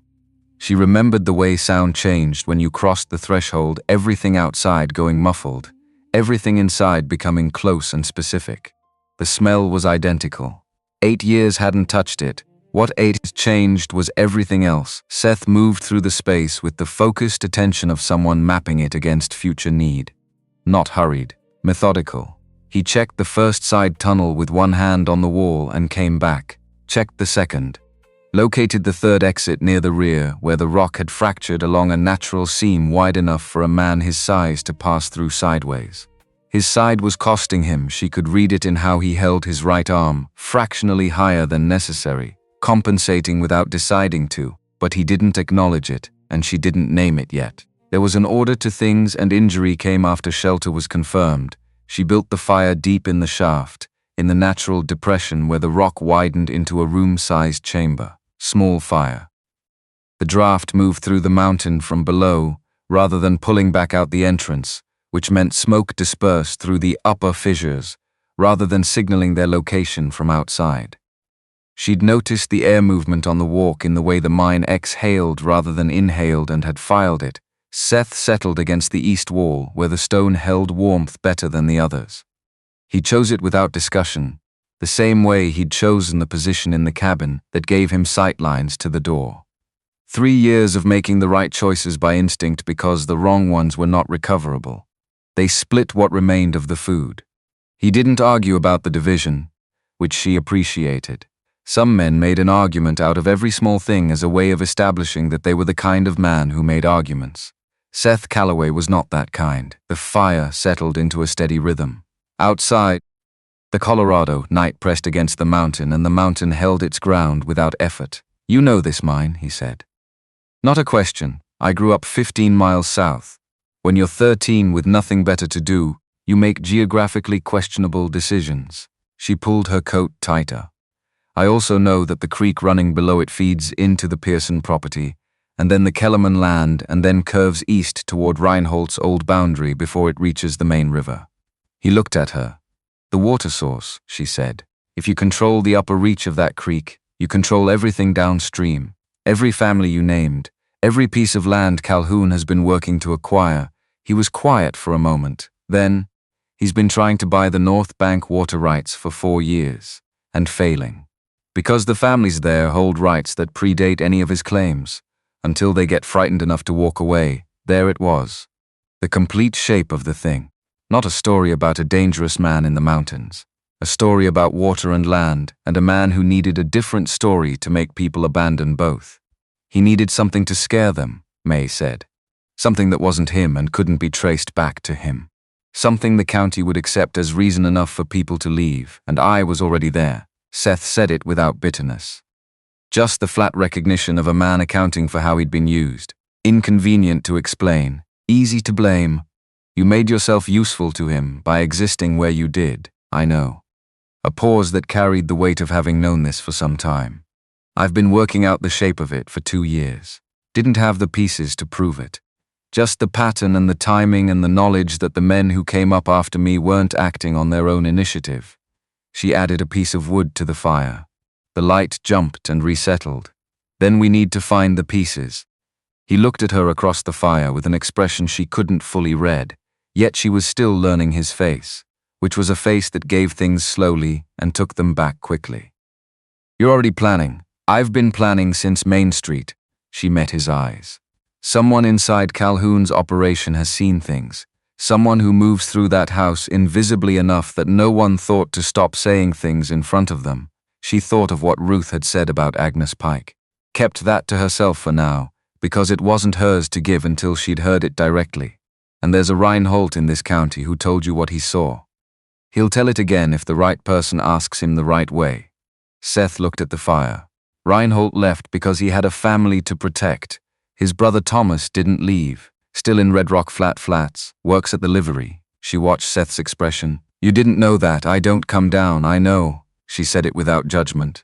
She remembered the way sound changed when you crossed the threshold, everything outside going muffled, everything inside becoming close and specific. The smell was identical. 8 years hadn't touched it. What 8 changed was everything else. Seth moved through the space with the focused attention of someone mapping it against future need. Not hurried, methodical. He checked the first side tunnel with one hand on the wall and came back. Checked the second. Located the third exit near the rear, where the rock had fractured along a natural seam wide enough for a man his size to pass through sideways. His side was costing him. She could read it in how he held his right arm, fractionally higher than necessary, compensating without deciding to, but he didn't acknowledge it, and she didn't name it yet. There was an order to things, and injury came after shelter was confirmed. She built the fire deep in the shaft, in the natural depression where the rock widened into a room-sized chamber. Small fire. The draft moved through the mountain from below, rather than pulling back out the entrance, which meant smoke dispersed through the upper fissures, rather than signaling their location from outside. She'd noticed the air movement on the walk in the way the mine exhaled rather than inhaled and had filed it. Seth settled against the east wall, where the stone held warmth better than the others. He chose it without discussion, the same way he'd chosen the position in the cabin that gave him sightlines to the door. 3 years of making the right choices by instinct because the wrong ones were not recoverable. They split what remained of the food. He didn't argue about the division, which she appreciated. Some men made an argument out of every small thing as a way of establishing that they were the kind of man who made arguments. Seth Calloway was not that kind. The fire settled into a steady rhythm. Outside, the Colorado night pressed against the mountain, and the mountain held its ground without effort. "You know this mine," he said. "Not a question. I grew up 15 miles south. When you're 13 with nothing better to do, you make geographically questionable decisions." She pulled her coat tighter. "I also know that the creek running below it feeds into the Pearson property, and then the Kellerman land, and then curves east toward Reinholdt's old boundary before it reaches the main river." He looked at her. "The water source," she said. "If you control the upper reach of that creek, you control everything downstream. Every family you named, every piece of land Calhoun has been working to acquire." He was quiet for a moment. Then, "He's been trying to buy the North Bank water rights for 4 years, and failing. Because the families there hold rights that predate any of his claims. Until they get frightened enough to walk away, there it was. The complete shape of the thing. Not a story about a dangerous man in the mountains. A story about water and land, and a man who needed a different story to make people abandon both. He needed something to scare them, May said. Something that wasn't him and couldn't be traced back to him. Something the county would accept as reason enough for people to leave, and I was already there. Seth said it without bitterness. Just the flat recognition of a man accounting for how he'd been used. Inconvenient to explain, easy to blame. You made yourself useful to him by existing where you did, I know. A pause that carried the weight of having known this for some time. I've been working out the shape of it for 2 years. Didn't have the pieces to prove it. Just the pattern and the timing and the knowledge that the men who came up after me weren't acting on their own initiative. She added a piece of wood to the fire. The light jumped and resettled. Then we need to find the pieces. He looked at her across the fire with an expression she couldn't fully read, yet she was still learning his face, which was a face that gave things slowly and took them back quickly. You're already planning. I've been planning since Main Street. She met his eyes. Someone inside Calhoun's operation has seen things. Someone who moves through that house invisibly enough that no one thought to stop saying things in front of them. She thought of what Ruth had said about Agnes Pike. Kept that to herself for now, because it wasn't hers to give until she'd heard it directly. And there's a Reinholdt in this county who told you what he saw. He'll tell it again if the right person asks him the right way. Seth looked at the fire. Reinholdt left because he had a family to protect. His brother Thomas didn't leave, still in Red Rock Flats, works at the livery. She watched Seth's expression. You didn't know that. I don't come down, I know. She said it without judgment.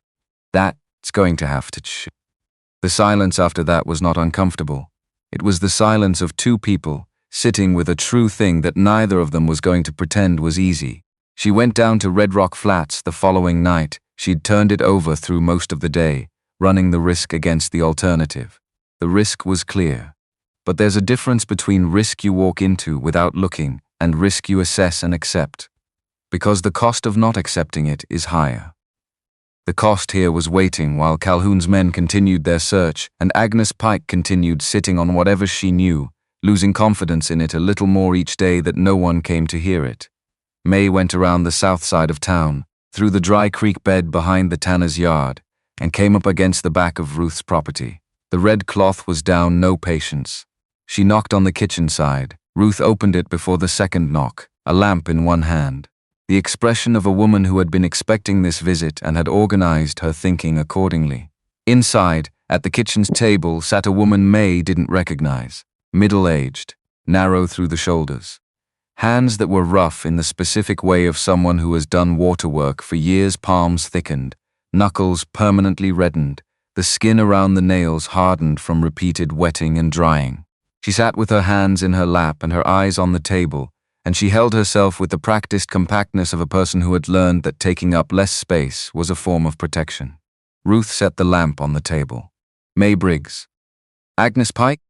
That's going to have to The silence after that was not uncomfortable. It was the silence of 2 people, sitting with a true thing that neither of them was going to pretend was easy. She went down to Red Rock Flats the following night. She'd turned it over through most of the day, running the risk against the alternative. The risk was clear. But there's a difference between risk you walk into without looking and risk you assess and accept. Because the cost of not accepting it is higher. The cost here was waiting while Calhoun's men continued their search, and Agnes Pike continued sitting on whatever she knew, losing confidence in it a little more each day that no one came to hear it. May went around the south side of town, through the dry creek bed behind the tanner's yard, and came up against the back of Ruth's property. The red cloth was down, no patience. She knocked on the kitchen side. Ruth opened it before the second knock. a lamp in one hand. The expression of a woman who had been expecting this visit and had organized her thinking accordingly. Inside, at the kitchen's table, sat a woman May didn't recognize. Middle-aged, narrow through the shoulders. Hands that were rough in the specific way of someone who has done waterwork for years, palms thickened, knuckles permanently reddened, the skin around the nails hardened from repeated wetting and drying. She sat with her hands in her lap and her eyes on the table, and she held herself with the practiced compactness of a person who had learned that taking up less space was a form of protection. Ruth set the lamp on the table. May Briggs. Agnes Pike?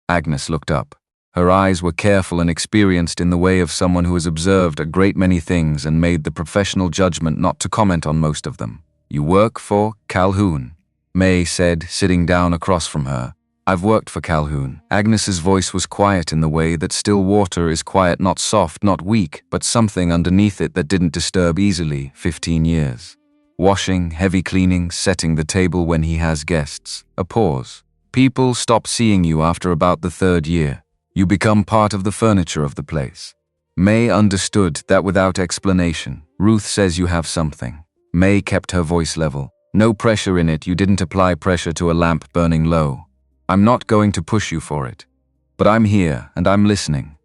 Agnes looked up. Her eyes were careful and experienced in the way of someone who has observed a great many things and made the professional judgment not to comment on most of them. You work for Calhoun, May said, sitting down across from her. I've worked for Calhoun. Agnes's voice was quiet in the way that still water is quiet, not soft, not weak, but something underneath it that didn't disturb easily. 15 years. Washing, heavy cleaning, setting the table when he has guests. A pause. People stop seeing you after about the 3rd year. You become part of the furniture of the place. May understood that without explanation. Ruth says you have something. May kept her voice level. No pressure in it, you didn't apply pressure to a lamp burning low. I'm not going to push you for it. But I'm here, and I'm listening.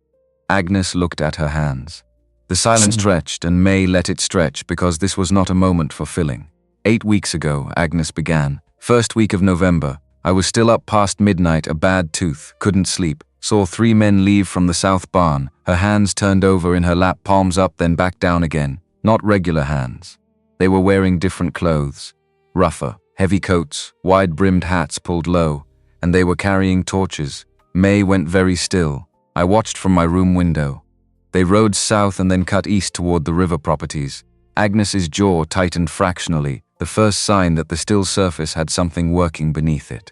Agnes looked at her hands. The silence stretched, and May let it stretch because this was not a moment for filling. 8 weeks ago, Agnes began. 1st week of November. I was still up past midnight, a bad tooth, couldn't sleep. Saw 3 men leave from the south barn, her hands turned over in her lap, palms up then back down again. Not regular hands. They were wearing different clothes. Rougher, heavy coats, wide-brimmed hats pulled low, and they were carrying torches. May went very still. I watched from my room window. They rode south and then cut east toward the river properties. Agnes's jaw tightened fractionally, the first sign that the still surface had something working beneath it.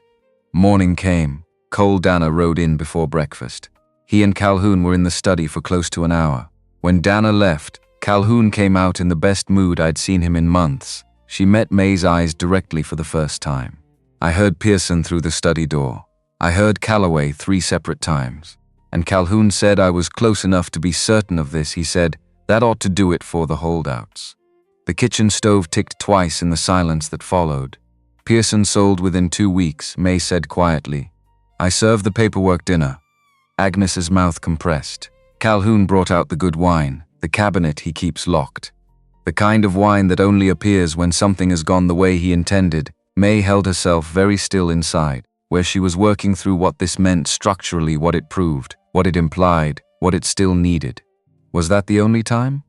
Morning came. Cole Dana rode in before breakfast. He and Calhoun were in the study for close to an hour. When Dana left, Calhoun came out in the best mood I'd seen him in months. She met May's eyes directly for the first time. I heard Pearson through the study door. I heard Calloway 3 separate times. And Calhoun said I was close enough to be certain of this. He said, that ought to do it for the holdouts. The kitchen stove ticked twice in the silence that followed. Pearson sold within 2 weeks, May said quietly. I served the paperwork dinner. Agnes's mouth compressed. Calhoun brought out the good wine, the cabinet he keeps locked. The kind of wine that only appears when something has gone the way he intended. May held herself very still inside, where she was working through what this meant structurally, what it proved, what it implied, what it still needed. Was that the only time?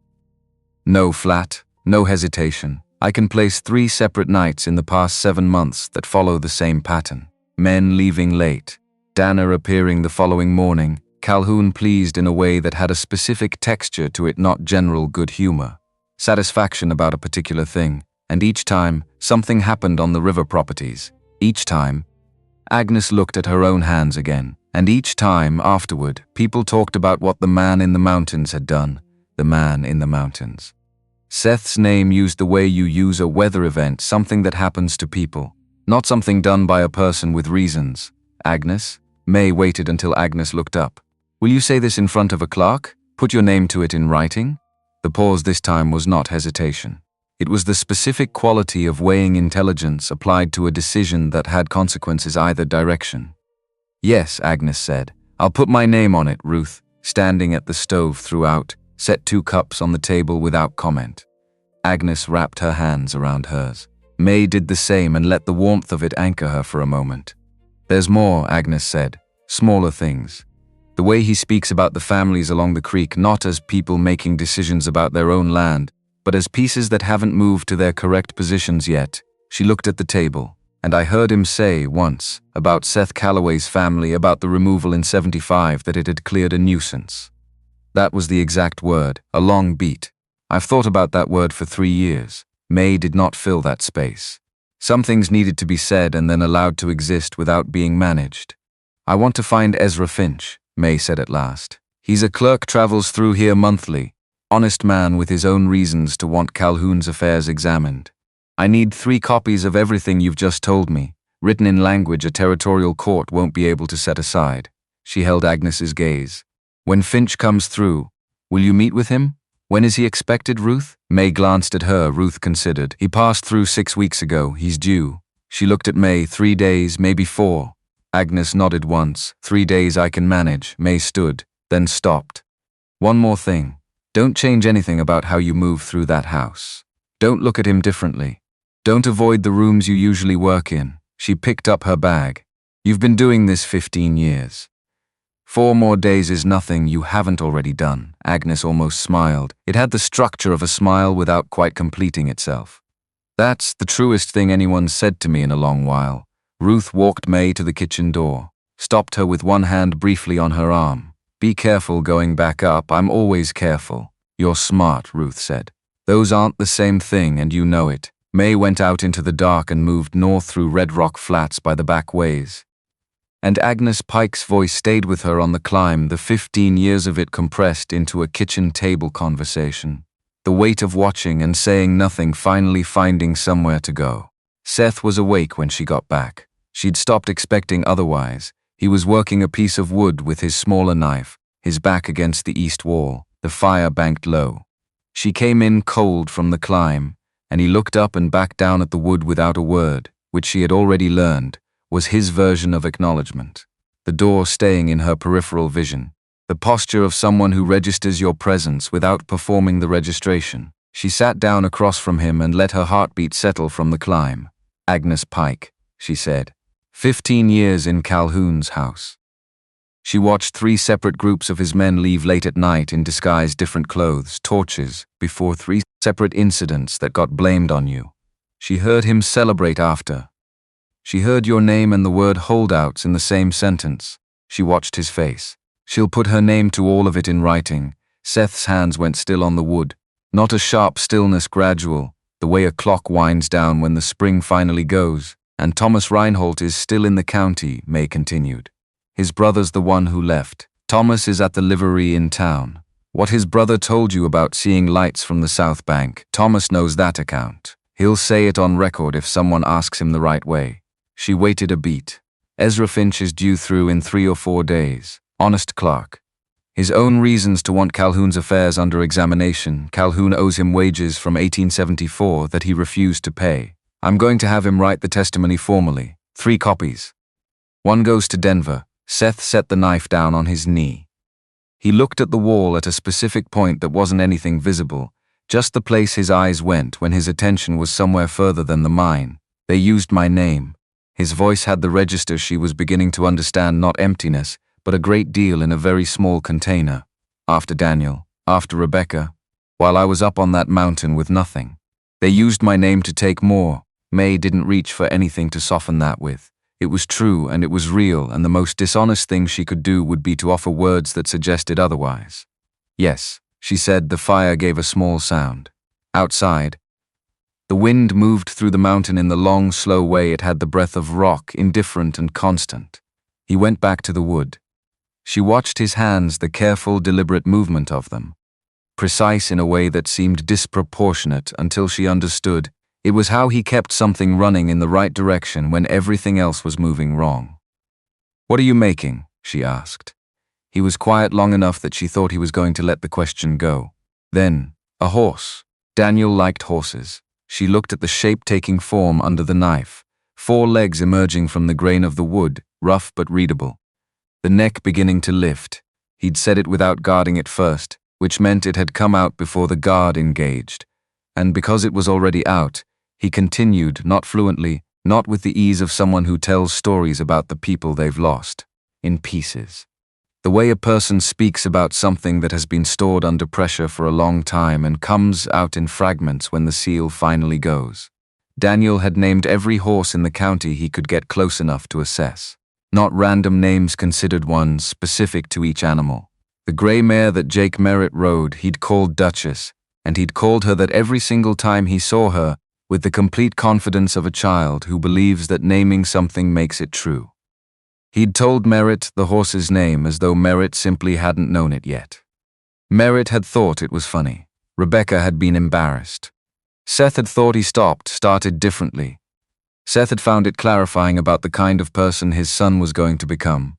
No flat, no hesitation. I can place 3 separate nights in the past 7 months that follow the same pattern. Men leaving late, Dana appearing the following morning, Calhoun pleased in a way that had a specific texture to it, not general good humor. Satisfaction about a particular thing, and each time, something happened on the river properties. Each time, Agnes looked at her own hands again, and each time afterward, people talked about what the man in the mountains had done. The man in the mountains. Seth's name used the way you use a weather event, something that happens to people. Not something done by a person with reasons. Agnes? May waited until Agnes looked up. Will you say this in front of a clerk? Put your name to it in writing? The pause this time was not hesitation. It was the specific quality of weighing intelligence applied to a decision that had consequences either direction. Yes, Agnes said. I'll put my name on it, Ruth, standing at the stove throughout, set 2 cups on the table without comment. Agnes wrapped her hands around hers. May did the same and let the warmth of it anchor her for a moment. There's more, Agnes said. Smaller things. The way he speaks about the families along the creek, not as people making decisions about their own land, but as pieces that haven't moved to their correct positions yet. She looked at the table, and I heard him say once, about Seth Calloway's family, about the removal in 75, that it had cleared a nuisance. That was the exact word, a long beat. I've thought about that word for 3 years. May did not fill that space. Some things needed to be said and then allowed to exist without being managed. I want to find Ezra Finch, May said at last. He's a clerk, travels through here monthly. Honest man with his own reasons to want Calhoun's affairs examined. I need 3 copies of everything you've just told me, written in language a territorial court won't be able to set aside. She held Agnes's gaze. When Finch comes through, Will you meet with him? When is he expected, Ruth? May glanced at her. Ruth considered. He passed through 6 weeks ago. He's due. She looked at May. 3 days, maybe 4. Agnes nodded once. 3 days I can manage. May stood, then stopped. One more thing. Don't change anything about how you move through that house. Don't look at him differently. Don't avoid the rooms you usually work in. She picked up her bag. You've been doing this 15 years. 4 more days is nothing you haven't already done. Agnes almost smiled. It had the structure of a smile without quite completing itself. That's the truest thing anyone's said to me in a long while. Ruth walked May to the kitchen door, stopped her with one hand briefly on her arm. Be careful going back up. I'm always careful. You're smart, Ruth said. Those aren't the same thing, and you know it. May went out into the dark and moved north through Red Rock Flats by the back ways. And Agnes Pike's voice stayed with her on the climb, the 15 years of it compressed into a kitchen table conversation. The weight of watching and saying nothing, finally finding somewhere to go. Seth was awake when she got back. She'd stopped expecting otherwise. He was working a piece of wood with his smaller knife, his back against the east wall, the fire banked low. She came in cold from the climb, and he looked up and back down at the wood without a word, which she had already learned was his version of acknowledgement. The door staying in her peripheral vision. The posture of someone who registers your presence without performing the registration. She sat down across from him and let her heartbeat settle from the climb. Agnes Pike, she said. 15 years in Calhoun's house. She watched 3 separate groups of his men leave late at night in disguised different clothes, torches, before 3 separate incidents that got blamed on you. She heard him celebrate after. She heard your name and the word holdouts in the same sentence. She watched his face. She'll put her name to all of it in writing. Seth's hands went still on the wood. Not a sharp stillness, gradual, the way a clock winds down when the spring finally goes. And Thomas Reinhold is still in the county, May continued. His brother's the one who left. Thomas is at the livery in town. What his brother told you about seeing lights from the South Bank, Thomas knows that account. He'll say it on record if someone asks him the right way. She waited a beat. Ezra Finch is due through in 3 or 4 days. Honest Clark. His own reasons to want Calhoun's affairs under examination. Calhoun owes him wages from 1874 that he refused to pay. I'm going to have him write the testimony formally. 3 copies. One goes to Denver. Seth set the knife down on his knee. He looked at the wall at a specific point that wasn't anything visible, just the place his eyes went when his attention was somewhere further than the mine. They used my name. His voice had the register she was beginning to understand, not emptiness, but a great deal in a very small container. After Daniel, after Rebecca, while I was up on that mountain with nothing. They used my name to take more. May didn't reach for anything to soften that with. It was true and it was real, and the most dishonest thing she could do would be to offer words that suggested otherwise. Yes, she said. The fire gave a small sound. Outside, the wind moved through the mountain in the long, slow way it had the breath of rock, indifferent and constant. He went back to the wood. She watched his hands, the careful, deliberate movement of them. Precise in a way that seemed disproportionate until she understood. It was how he kept something running in the right direction when everything else was moving wrong. What are you making? She asked. He was quiet long enough that she thought he was going to let the question go. Then, a horse. Daniel liked horses. She looked at the shape taking form under the knife. 4 legs emerging from the grain of the wood, rough but readable. The neck beginning to lift. He'd said it without guarding it first, which meant it had come out before the guard engaged. And because it was already out, he continued, not fluently, not with the ease of someone who tells stories about the people they've lost, in pieces. The way a person speaks about something that has been stored under pressure for a long time and comes out in fragments when the seal finally goes. Daniel had named every horse in the county he could get close enough to assess. Not random names, considered ones specific to each animal. The gray mare that Jake Merritt rode he'd called Duchess, and he'd called her that every single time he saw her, with the complete confidence of a child who believes that naming something makes it true. He'd told Merritt the horse's name as though Merritt simply hadn't known it yet. Merritt had thought it was funny. Rebecca had been embarrassed. Seth had thought he started differently. Seth had found it clarifying about the kind of person his son was going to become.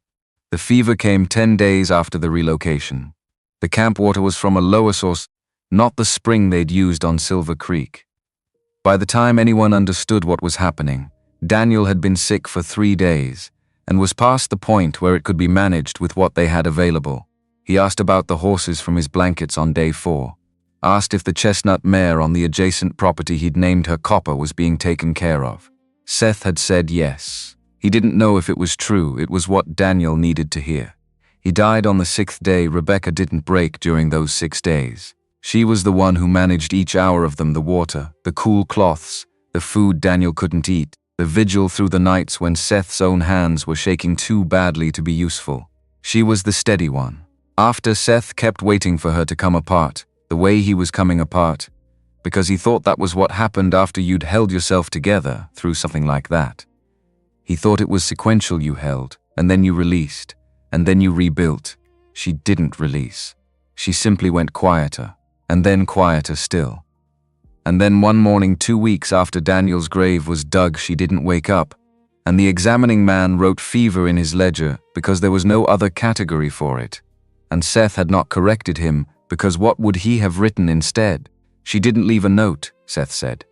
The fever came 10 days after the relocation. The camp water was from a lower source, not the spring they'd used on Silver Creek. By the time anyone understood what was happening, Daniel had been sick for 3 days and was past the point where it could be managed with what they had available. He asked about the horses from his blankets on day 4, asked if the chestnut mare on the adjacent property he'd named her Copper was being taken care of. Seth had said yes. He didn't know if it was true, it was what Daniel needed to hear. He died on the 6th day. Rebecca didn't break during those 6 days. She was the one who managed each hour of them, the water, the cool cloths, the food Daniel couldn't eat, the vigil through the nights when Seth's own hands were shaking too badly to be useful. She was the steady one. After Seth kept waiting for her to come apart, the way he was coming apart, because he thought that was what happened after you'd held yourself together through something like that. He thought it was sequential. You held, and then you released, and then you rebuilt. She didn't release. She simply went quieter, and then quieter still. And then one morning 2 weeks after Daniel's grave was dug, she didn't wake up, and the examining man wrote fever in his ledger because there was no other category for it. And Seth had not corrected him because what would he have written instead? She didn't leave a note, Seth said.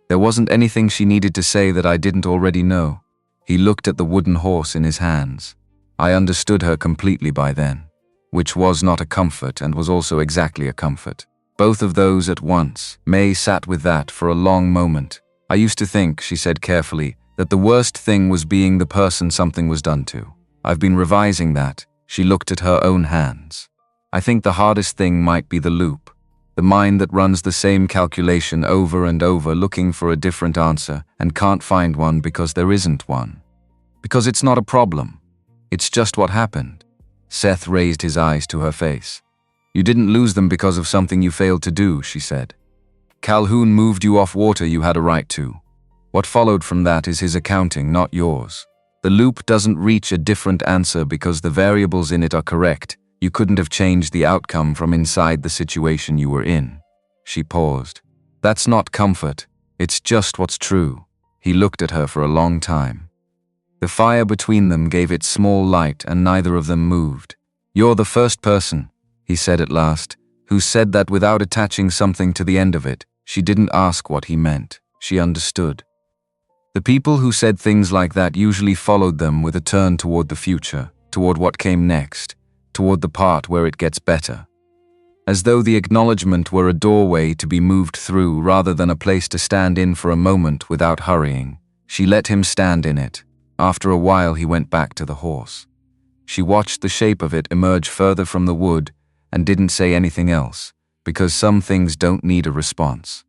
There wasn't anything she needed to say that I didn't already know. He looked at the wooden horse in his hands. I understood her completely by then, which was not a comfort and was also exactly a comfort. Both of those at once. May sat with that for a long moment. I used to think, she said carefully, that the worst thing was being the person something was done to. I've been revising that. She looked at her own hands. I think the hardest thing might be the loop. The mind that runs the same calculation over and over looking for a different answer and can't find one because there isn't one. Because it's not a problem. It's just what happened. Seth raised his eyes to her face. You didn't lose them because of something you failed to do, she said. Calhoun moved you off water you had a right to. What followed from that is his accounting, not yours. The loop doesn't reach a different answer because the variables in it are correct. You couldn't have changed the outcome from inside the situation you were in. She paused. That's not comfort. It's just what's true. He looked at her for a long time. The fire between them gave it small light and neither of them moved. You're the first person, he said at last, who said that without attaching something to the end of it. She didn't ask what he meant. She understood. The people who said things like that usually followed them with a turn toward the future, toward what came next, toward the part where it gets better. As though the acknowledgement were a doorway to be moved through rather than a place to stand in for a moment without hurrying. She let him stand in it. After a while he went back to the horse. She watched the shape of it emerge further from the wood and didn't say anything else, because some things don't need a response.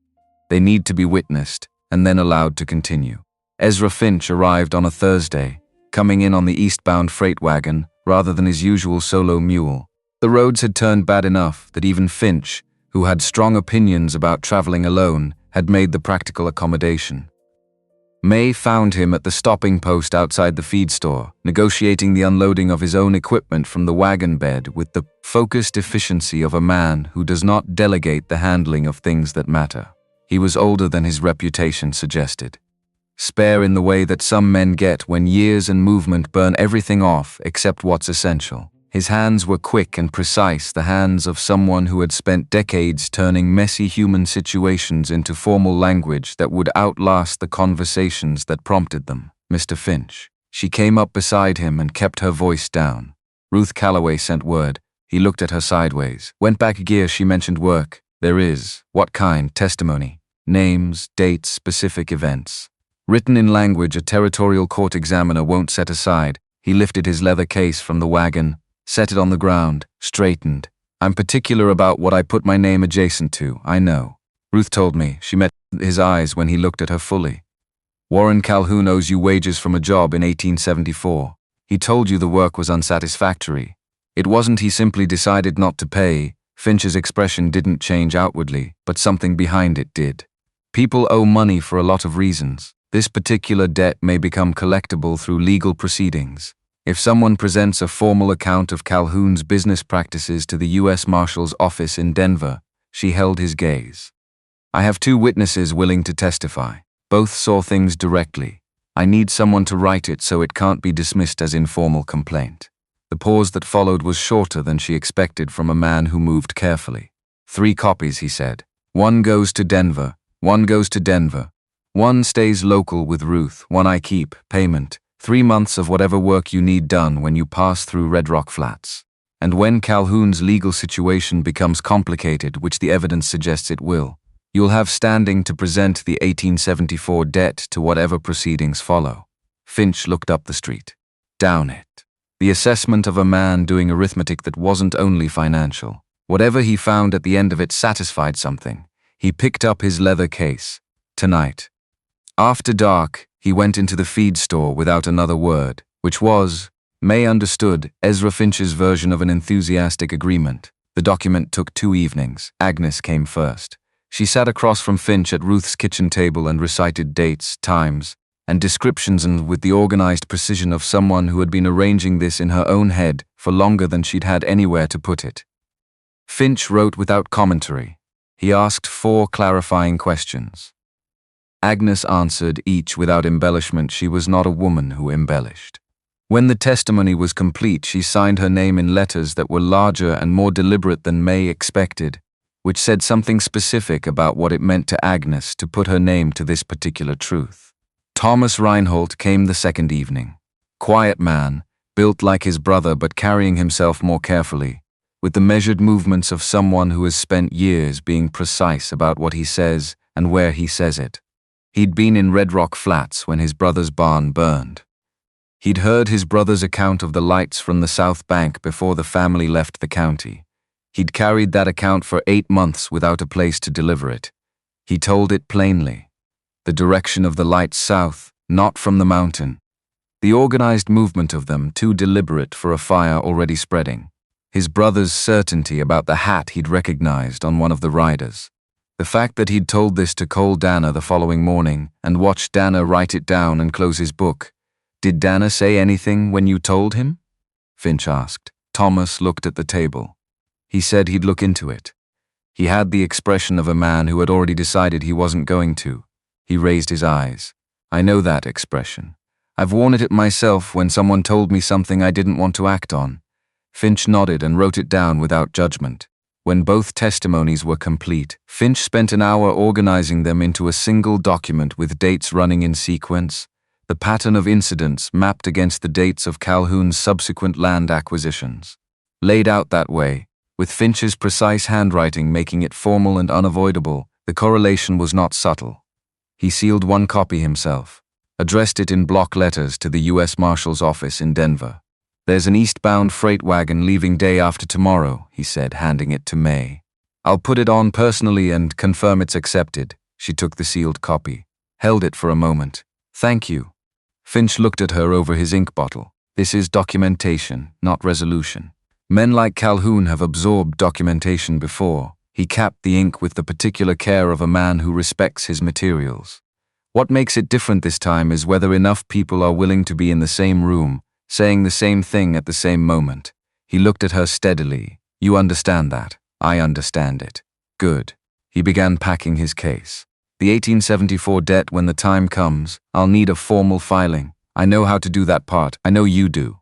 They need to be witnessed and then allowed to continue. Ezra Finch arrived on a Thursday, coming in on the eastbound freight wagon rather than his usual solo mule. The roads had turned bad enough that even Finch, who had strong opinions about traveling alone, had made the practical accommodation. May found him at the stopping post outside the feed store, negotiating the unloading of his own equipment from the wagon bed with the focused efficiency of a man who does not delegate the handling of things that matter. He was older than his reputation suggested. Spare in the way that some men get when years and movement burn everything off except what's essential. His hands were quick and precise, the hands of someone who had spent decades turning messy human situations into formal language that would outlast the conversations that prompted them. Mr. Finch. She came up beside him and kept her voice down. Ruth Calloway sent word. He looked at her sideways. Went back gear. She mentioned work. There is. What kind? Testimony. Names, dates, specific events. Written in language a territorial court examiner won't set aside. He lifted his leather case from the wagon, set it on the ground, straightened. I'm particular about what I put my name adjacent to, I know. Ruth told me. She met his eyes when he looked at her fully. Warren Calhoun owes you wages from a job in 1874. He told you the work was unsatisfactory. It wasn't he simply decided not to pay. Finch's expression didn't change outwardly, but something behind it did. People owe money for a lot of reasons. This particular debt may become collectible through legal proceedings. If someone presents a formal account of Calhoun's business practices to the U.S. Marshal's office in Denver, she held his gaze. I have 2 witnesses willing to testify. Both saw things directly. I need someone to write it so it can't be dismissed as informal complaint. The pause that followed was shorter than she expected from a man who moved carefully. 3 copies, he said. 1 goes to Denver, 1 goes to Denver. 1 stays local with Ruth, 1 I keep, payment, 3 months of whatever work you need done when you pass through Red Rock Flats. And when Calhoun's legal situation becomes complicated, which the evidence suggests it will, you'll have standing to present the 1874 debt to whatever proceedings follow. Finch looked up the street. Down it. The assessment of a man doing arithmetic that wasn't only financial. Whatever he found at the end of it satisfied something. He picked up his leather case. Tonight. After dark, he went into the feed store without another word, which was, May understood, Ezra Finch's version of an enthusiastic agreement. The document took 2 evenings. Agnes came first. She sat across from Finch at Ruth's kitchen table and recited dates, times, and descriptions, and with the organized precision of someone who had been arranging this in her own head for longer than she'd had anywhere to put it. Finch wrote without commentary. He asked 4 clarifying questions. Agnes answered each without embellishment. She was not a woman who embellished. When the testimony was complete, she signed her name in letters that were larger and more deliberate than May expected, which said something specific about what it meant to Agnes to put her name to this particular truth. Thomas Reinhold came the second evening. Quiet man, built like his brother but carrying himself more carefully, with the measured movements of someone who has spent years being precise about what he says and where he says it. He'd been in Red Rock Flats when his brother's barn burned. He'd heard his brother's account of the lights from the South Bank before the family left the county. He'd carried that account for 8 months without a place to deliver it. He told it plainly. The direction of the lights south, not from the mountain. The organized movement of them too deliberate for a fire already spreading. His brother's certainty about the hat he'd recognized on one of the riders. The fact that he'd told this to Cole Dana the following morning and watched Dana write it down and close his book. Did Dana say anything when you told him? Finch asked. Thomas looked at the table. He said he'd look into it. He had the expression of a man who had already decided he wasn't going to. He raised his eyes. I know that expression. I've worn it myself when someone told me something I didn't want to act on. Finch nodded and wrote it down without judgment. When both testimonies were complete, Finch spent an hour organizing them into a single document with dates running in sequence, the pattern of incidents mapped against the dates of Calhoun's subsequent land acquisitions. Laid out that way, with Finch's precise handwriting making it formal and unavoidable, the correlation was not subtle. He sealed 1 copy himself, addressed it in block letters to the U.S. Marshal's office in Denver. There's an eastbound freight wagon leaving day after tomorrow, he said, handing it to May. I'll put it on personally and confirm it's accepted. She took the sealed copy, held it for a moment. Thank you. Finch looked at her over his ink bottle. This is documentation, not resolution. Men like Calhoun have absorbed documentation before. He capped the ink with the particular care of a man who respects his materials. What makes it different this time is whether enough people are willing to be in the same room, saying the same thing at the same moment. He looked at her steadily. You understand that. I understand it. Good. He began packing his case. The 1874 debt, when the time comes, I'll need a formal filing. I know how to do that part. I know you do.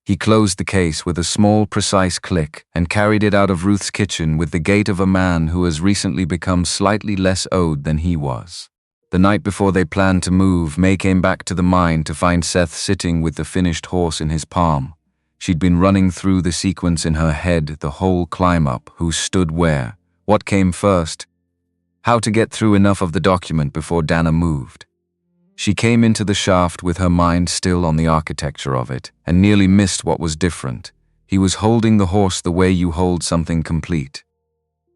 He closed the case with a small, precise click and carried it out of Ruth's kitchen with the gait of a man who has recently become slightly less owed than he was. The night before they planned to move, May came back to the mine to find Seth sitting with the finished horse in his palm. She'd been running through the sequence in her head the whole climb up, who stood where, what came first, how to get through enough of the document before Dana moved. She came into the shaft with her mind still on the architecture of it, and nearly missed what was different. He was holding the horse the way you hold something complete.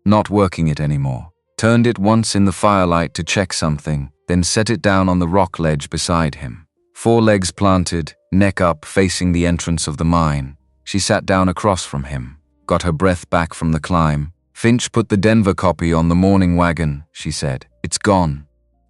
Not working it anymore. Turned it once in the firelight to check something, then set it down on the rock ledge beside him. 4 legs planted, neck up, facing the entrance of the mine. She sat down across from him, got her breath back from the climb. Finch put the Denver copy on the morning wagon, she said. It's gone.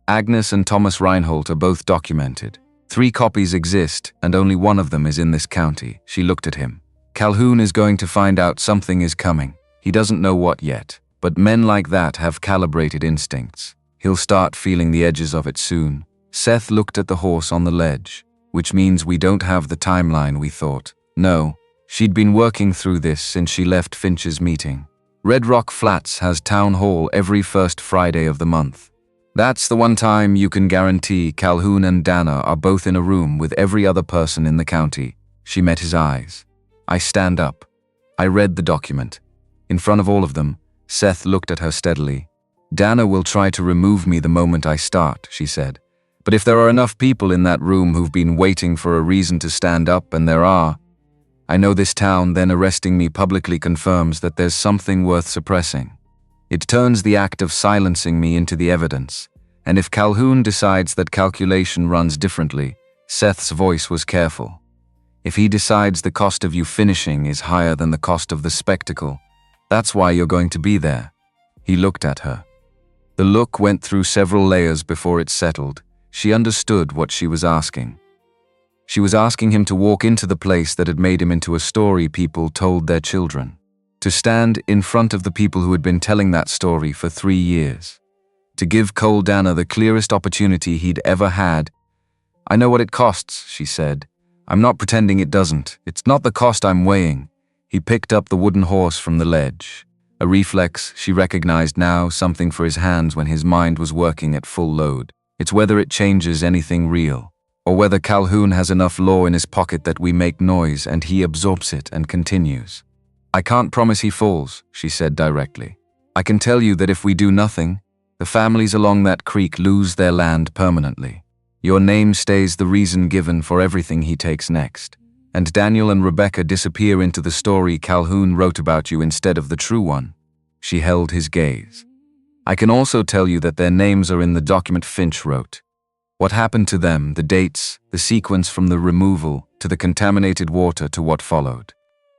Agnes and Thomas Reinhold are both documented. 3 copies exist, and only one of them is in this county. She looked at him. Calhoun is going to find out something is coming. He doesn't know what yet, but men like that have calibrated instincts. He'll start feeling the edges of it soon. Seth looked at the horse on the ledge, which means we don't have the timeline we thought. No, She'd been working through this since she left Finch's meeting. Red Rock Flats has town hall every first Friday of the month. That's the one time you can guarantee Calhoun and Dana are both in a room with every other person in the county. She met his eyes. I stand up. I read the document. In front of all of them, Seth looked at her steadily. Dana will try to remove me the moment I start, she said. But if there are enough people in that room who've been waiting for a reason to stand up, and there are, I know this town then arresting me publicly confirms that there's something worth suppressing. It turns the act of silencing me into the evidence. And if Calhoun decides that calculation runs differently, Seth's voice was careful. If he decides the cost of you finishing is higher than the cost of the spectacle, that's why you're going to be there. He looked at her. The look went through several layers before it settled. She understood what she was asking. She was asking him to walk into the place that had made him into a story people told their children. To stand in front of the people who had been telling that story for 3 years. To give Cole Dana the clearest opportunity he'd ever had. I know what it costs, she said. I'm not pretending it doesn't. It's not the cost I'm weighing. He picked up the wooden horse from the ledge. A reflex she recognized now, something for his hands when his mind was working at full load. It's whether it changes anything real, or whether Calhoun has enough law in his pocket that we make noise and he absorbs it and continues. I can't promise he falls, she said directly. I can tell you that if we do nothing, the families along that creek lose their land permanently. Your name stays the reason given for everything he takes next. And Daniel and Rebecca disappear into the story Calhoun wrote about you instead of the true one. She held his gaze. I can also tell you that their names are in the document Finch wrote. What happened to them, the dates, the sequence from the removal to the contaminated water to what followed.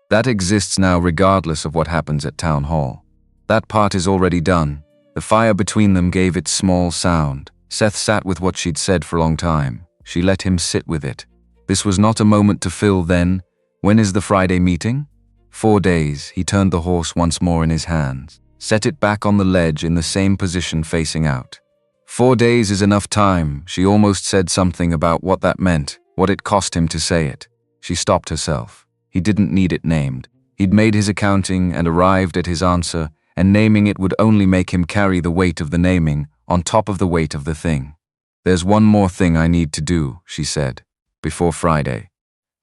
That exists now regardless of what happens at Town Hall. That part is already done. The fire between them gave it small sound. Seth sat with what she'd said for a long time. She let him sit with it. This was not a moment to fill then. When is the Friday meeting? 4 days. He turned the horse once more in his hands. Set it back on the ledge in the same position facing out. 4 days is enough time. She almost said something about what that meant, what it cost him to say it. She stopped herself. He didn't need it named. He'd made his accounting and arrived at his answer, and naming it would only make him carry the weight of the naming on top of the weight of the thing. There's one more thing I need to do, she said, before Friday.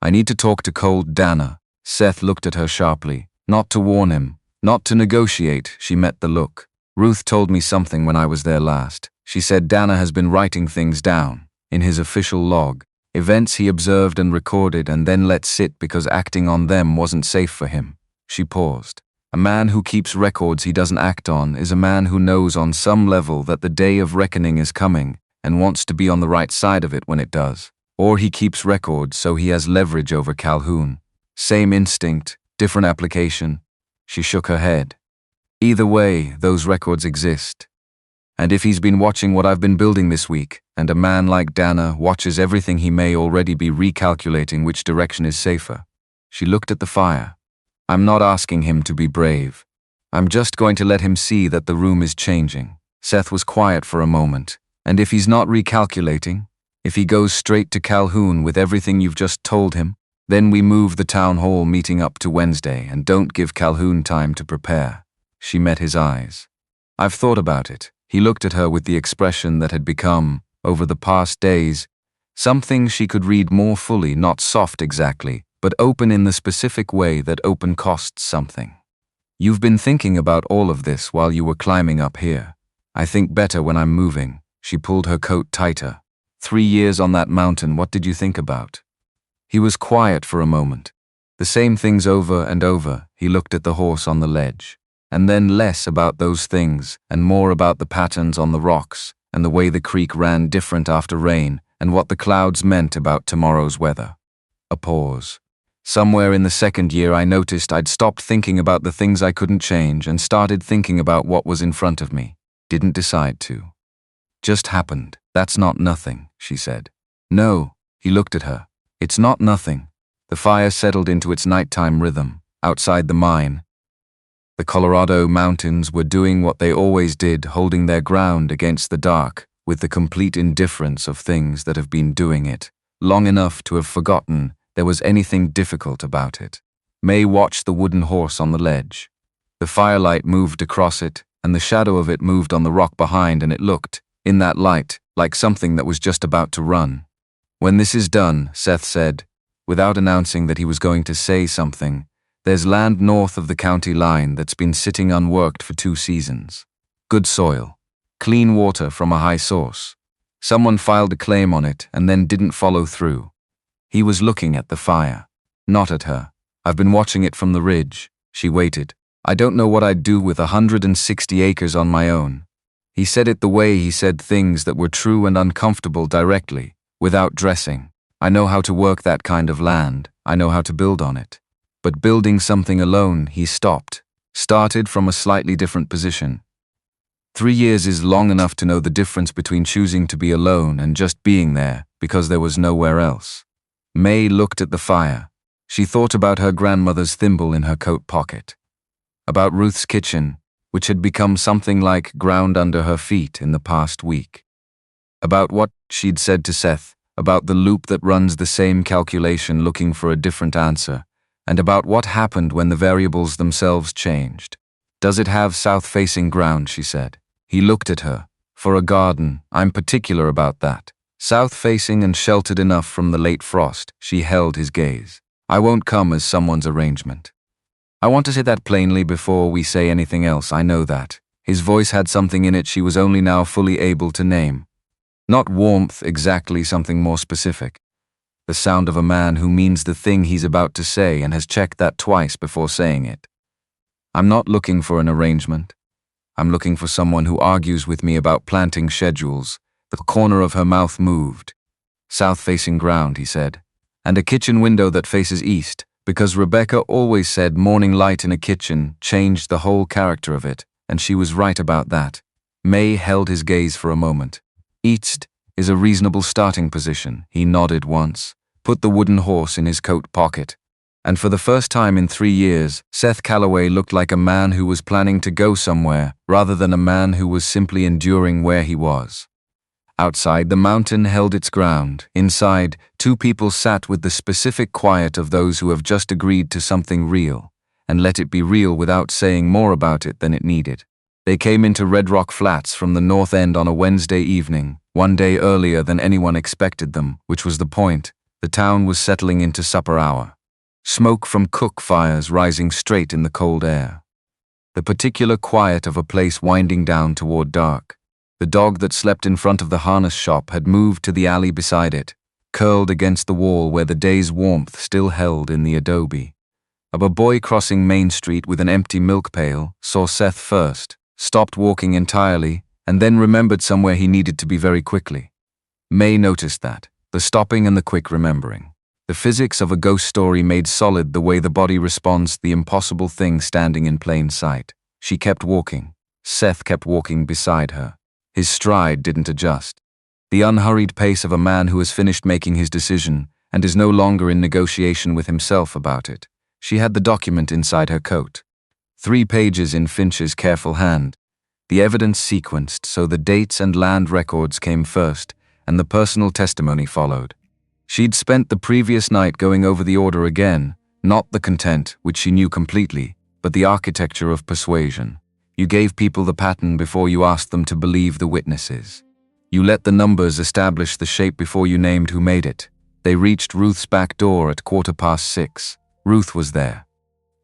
I need to talk to Cole Dana. Seth looked at her sharply, not to warn him, not to negotiate. She met the look. Ruth told me something when I was there last. She said Dana has been writing things down, in his official log, events he observed and recorded and then let sit because acting on them wasn't safe for him. She paused. A man who keeps records he doesn't act on is a man who knows on some level that the day of reckoning is coming and wants to be on the right side of it when it does. Or he keeps records so he has leverage over Calhoun. Same instinct, different application. She shook her head. Either way, those records exist. And if he's been watching what I've been building this week, and a man like Dana watches everything, he may already be recalculating which direction is safer. She looked at the fire. I'm not asking him to be brave. I'm just going to let him see that the room is changing. Seth was quiet for a moment. And if he's not recalculating, if he goes straight to Calhoun with everything you've just told him, then we move the town hall meeting up to Wednesday and don't give Calhoun time to prepare. She met his eyes. I've thought about it. He looked at her with the expression that had become, over the past days, something she could read more fully, not soft exactly, but open in the specific way that open costs something. You've been thinking about all of this while you were climbing up here. I think better when I'm moving. She pulled her coat tighter. 3 years on that mountain, what did you think about? He was quiet for a moment. The same things over and over. He looked at the horse on the ledge. And then less about those things and more about the patterns on the rocks and the way the creek ran different after rain and what the clouds meant about tomorrow's weather. A pause. Somewhere in the 2nd year I noticed I'd stopped thinking about the things I couldn't change and started thinking about what was in front of me. Didn't decide to. Just happened. That's not nothing, she said. No, he looked at her. It's not nothing. The fire settled into its nighttime rhythm, outside the mine. The Colorado mountains were doing what they always did, holding their ground against the dark, with the complete indifference of things that have been doing it, long enough to have forgotten there was anything difficult about it. May watched the wooden horse on the ledge. The firelight moved across it, and the shadow of it moved on the rock behind, and it looked, in that light, like something that was just about to run. When this is done, Seth said, without announcing that he was going to say something, there's land north of the county line that's been sitting unworked for 2 seasons. Good soil. Clean water from a high source. Someone filed a claim on it and then didn't follow through. He was looking at the fire, not at her. I've been watching it from the ridge. She waited. I don't know what I'd do with 160 acres on my own. He said it the way he said things that were true and uncomfortable directly, without dressing. I know how to work that kind of land. I know how to build on it. But building something alone, he stopped. Started from a slightly different position. 3 years is long enough to know the difference between choosing to be alone and just being there because there was nowhere else. May looked at the fire. She thought about her grandmother's thimble in her coat pocket. About Ruth's kitchen, which had become something like ground under her feet in the past week. About what she'd said to Seth, about the loop that runs the same calculation looking for a different answer, and about what happened when the variables themselves changed. Does it have south-facing ground, she said. He looked at her. For a garden, I'm particular about that. South-facing and sheltered enough from the late frost. She held his gaze. I won't come as someone's arrangement. I want to say that plainly before we say anything else, I know that. His voice had something in it she was only now fully able to name. Not warmth exactly, something more specific. The sound of a man who means the thing he's about to say and has checked that twice before saying it. I'm not looking for an arrangement. I'm looking for someone who argues with me about planting schedules. The corner of her mouth moved. South-facing ground, he said. And a kitchen window that faces east, because Rebecca always said morning light in a kitchen changed the whole character of it, and she was right about that. May held his gaze for a moment. East is a reasonable starting position, he nodded once, put the wooden horse in his coat pocket. And for the first time in 3 years, Seth Calloway looked like a man who was planning to go somewhere, rather than a man who was simply enduring where he was. Outside, the mountain held its ground. Inside, 2 people sat with the specific quiet of those who have just agreed to something real, and let it be real without saying more about it than it needed. They came into Red Rock Flats from the north end on a Wednesday evening, 1 day earlier than anyone expected them, which was the point. The town was settling into supper hour. Smoke from cook fires rising straight in the cold air. The particular quiet of a place winding down toward dark. The dog that slept in front of the harness shop had moved to the alley beside it, curled against the wall where the day's warmth still held in the adobe. A boy crossing Main Street with an empty milk pail saw Seth first, stopped walking entirely, and then remembered somewhere he needed to be very quickly. May noticed that, the stopping and the quick remembering. The physics of a ghost story made solid the way the body responds to the impossible thing standing in plain sight. She kept walking. Seth kept walking beside her. His stride didn't adjust. The unhurried pace of a man who has finished making his decision and is no longer in negotiation with himself about it. She had the document inside her coat. 3 pages in Finch's careful hand. The evidence sequenced so the dates and land records came first, and the personal testimony followed. She'd spent the previous night going over the order again, not the content, which she knew completely, but the architecture of persuasion. You gave people the pattern before you asked them to believe the witnesses. You let the numbers establish the shape before you named who made it. They reached Ruth's back door at 6:15. Ruth was there.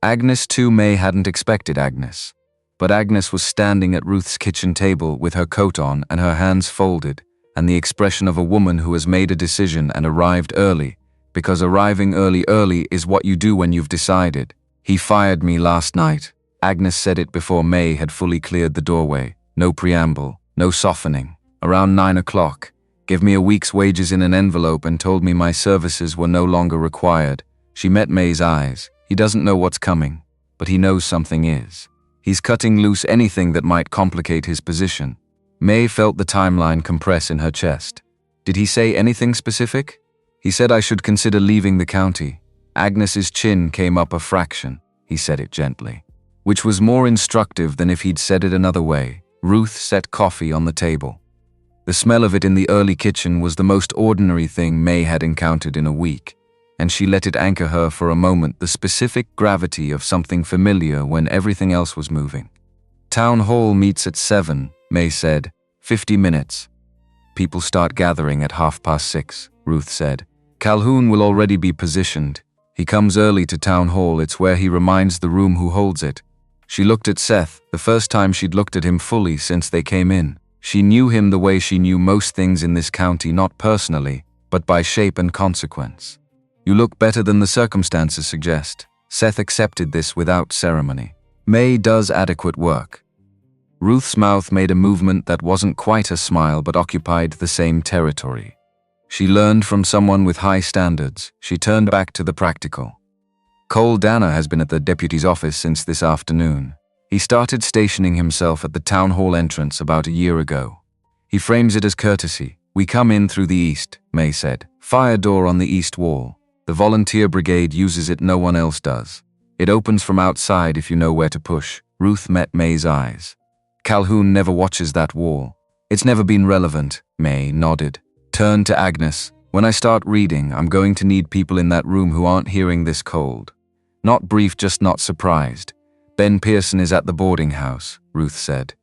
Agnes too. May hadn't expected Agnes. But Agnes was standing at Ruth's kitchen table with her coat on and her hands folded, and the expression of a woman who has made a decision and arrived early, because arriving early is what you do when you've decided. He fired me last night. Agnes said it before May had fully cleared the doorway. No preamble, no softening. Around 9 o'clock, gave me a week's wages in an envelope and told me my services were no longer required. She met May's eyes. He doesn't know what's coming, but he knows something is. He's cutting loose anything that might complicate his position. May felt the timeline compress in her chest. Did he say anything specific? He said I should consider leaving the county. Agnes's chin came up a fraction. He said it gently, which was more instructive than if he'd said it another way. Ruth set coffee on the table. The smell of it in the early kitchen was the most ordinary thing May had encountered in a week, and she let it anchor her for a moment, the specific gravity of something familiar when everything else was moving. Town hall meets at 7, May said. 50 minutes. People start gathering at 6:30, Ruth said. Calhoun will already be positioned. He comes early to town hall, it's where he reminds the room who holds it. She looked at Seth, the first time she'd looked at him fully since they came in. She knew him the way she knew most things in this county, not personally, but by shape and consequence. You look better than the circumstances suggest. Seth accepted this without ceremony. May does adequate work. Ruth's mouth made a movement that wasn't quite a smile but occupied the same territory. She learned from someone with high standards. She turned back to the practical. Cole Danner has been at the deputy's office since this afternoon. He started stationing himself at the town hall entrance about a year ago. He frames it as courtesy. We come in through the east, May said. Fire door on the east wall. The volunteer brigade uses it, no one else does. It opens from outside if you know where to push. Ruth met May's eyes. Calhoun never watches that wall. It's never been relevant, May nodded. Turned to Agnes. When I start reading, I'm going to need people in that room who aren't hearing this cold. Not brief, just not surprised. Ben Pearson is at the boarding house, Ruth said.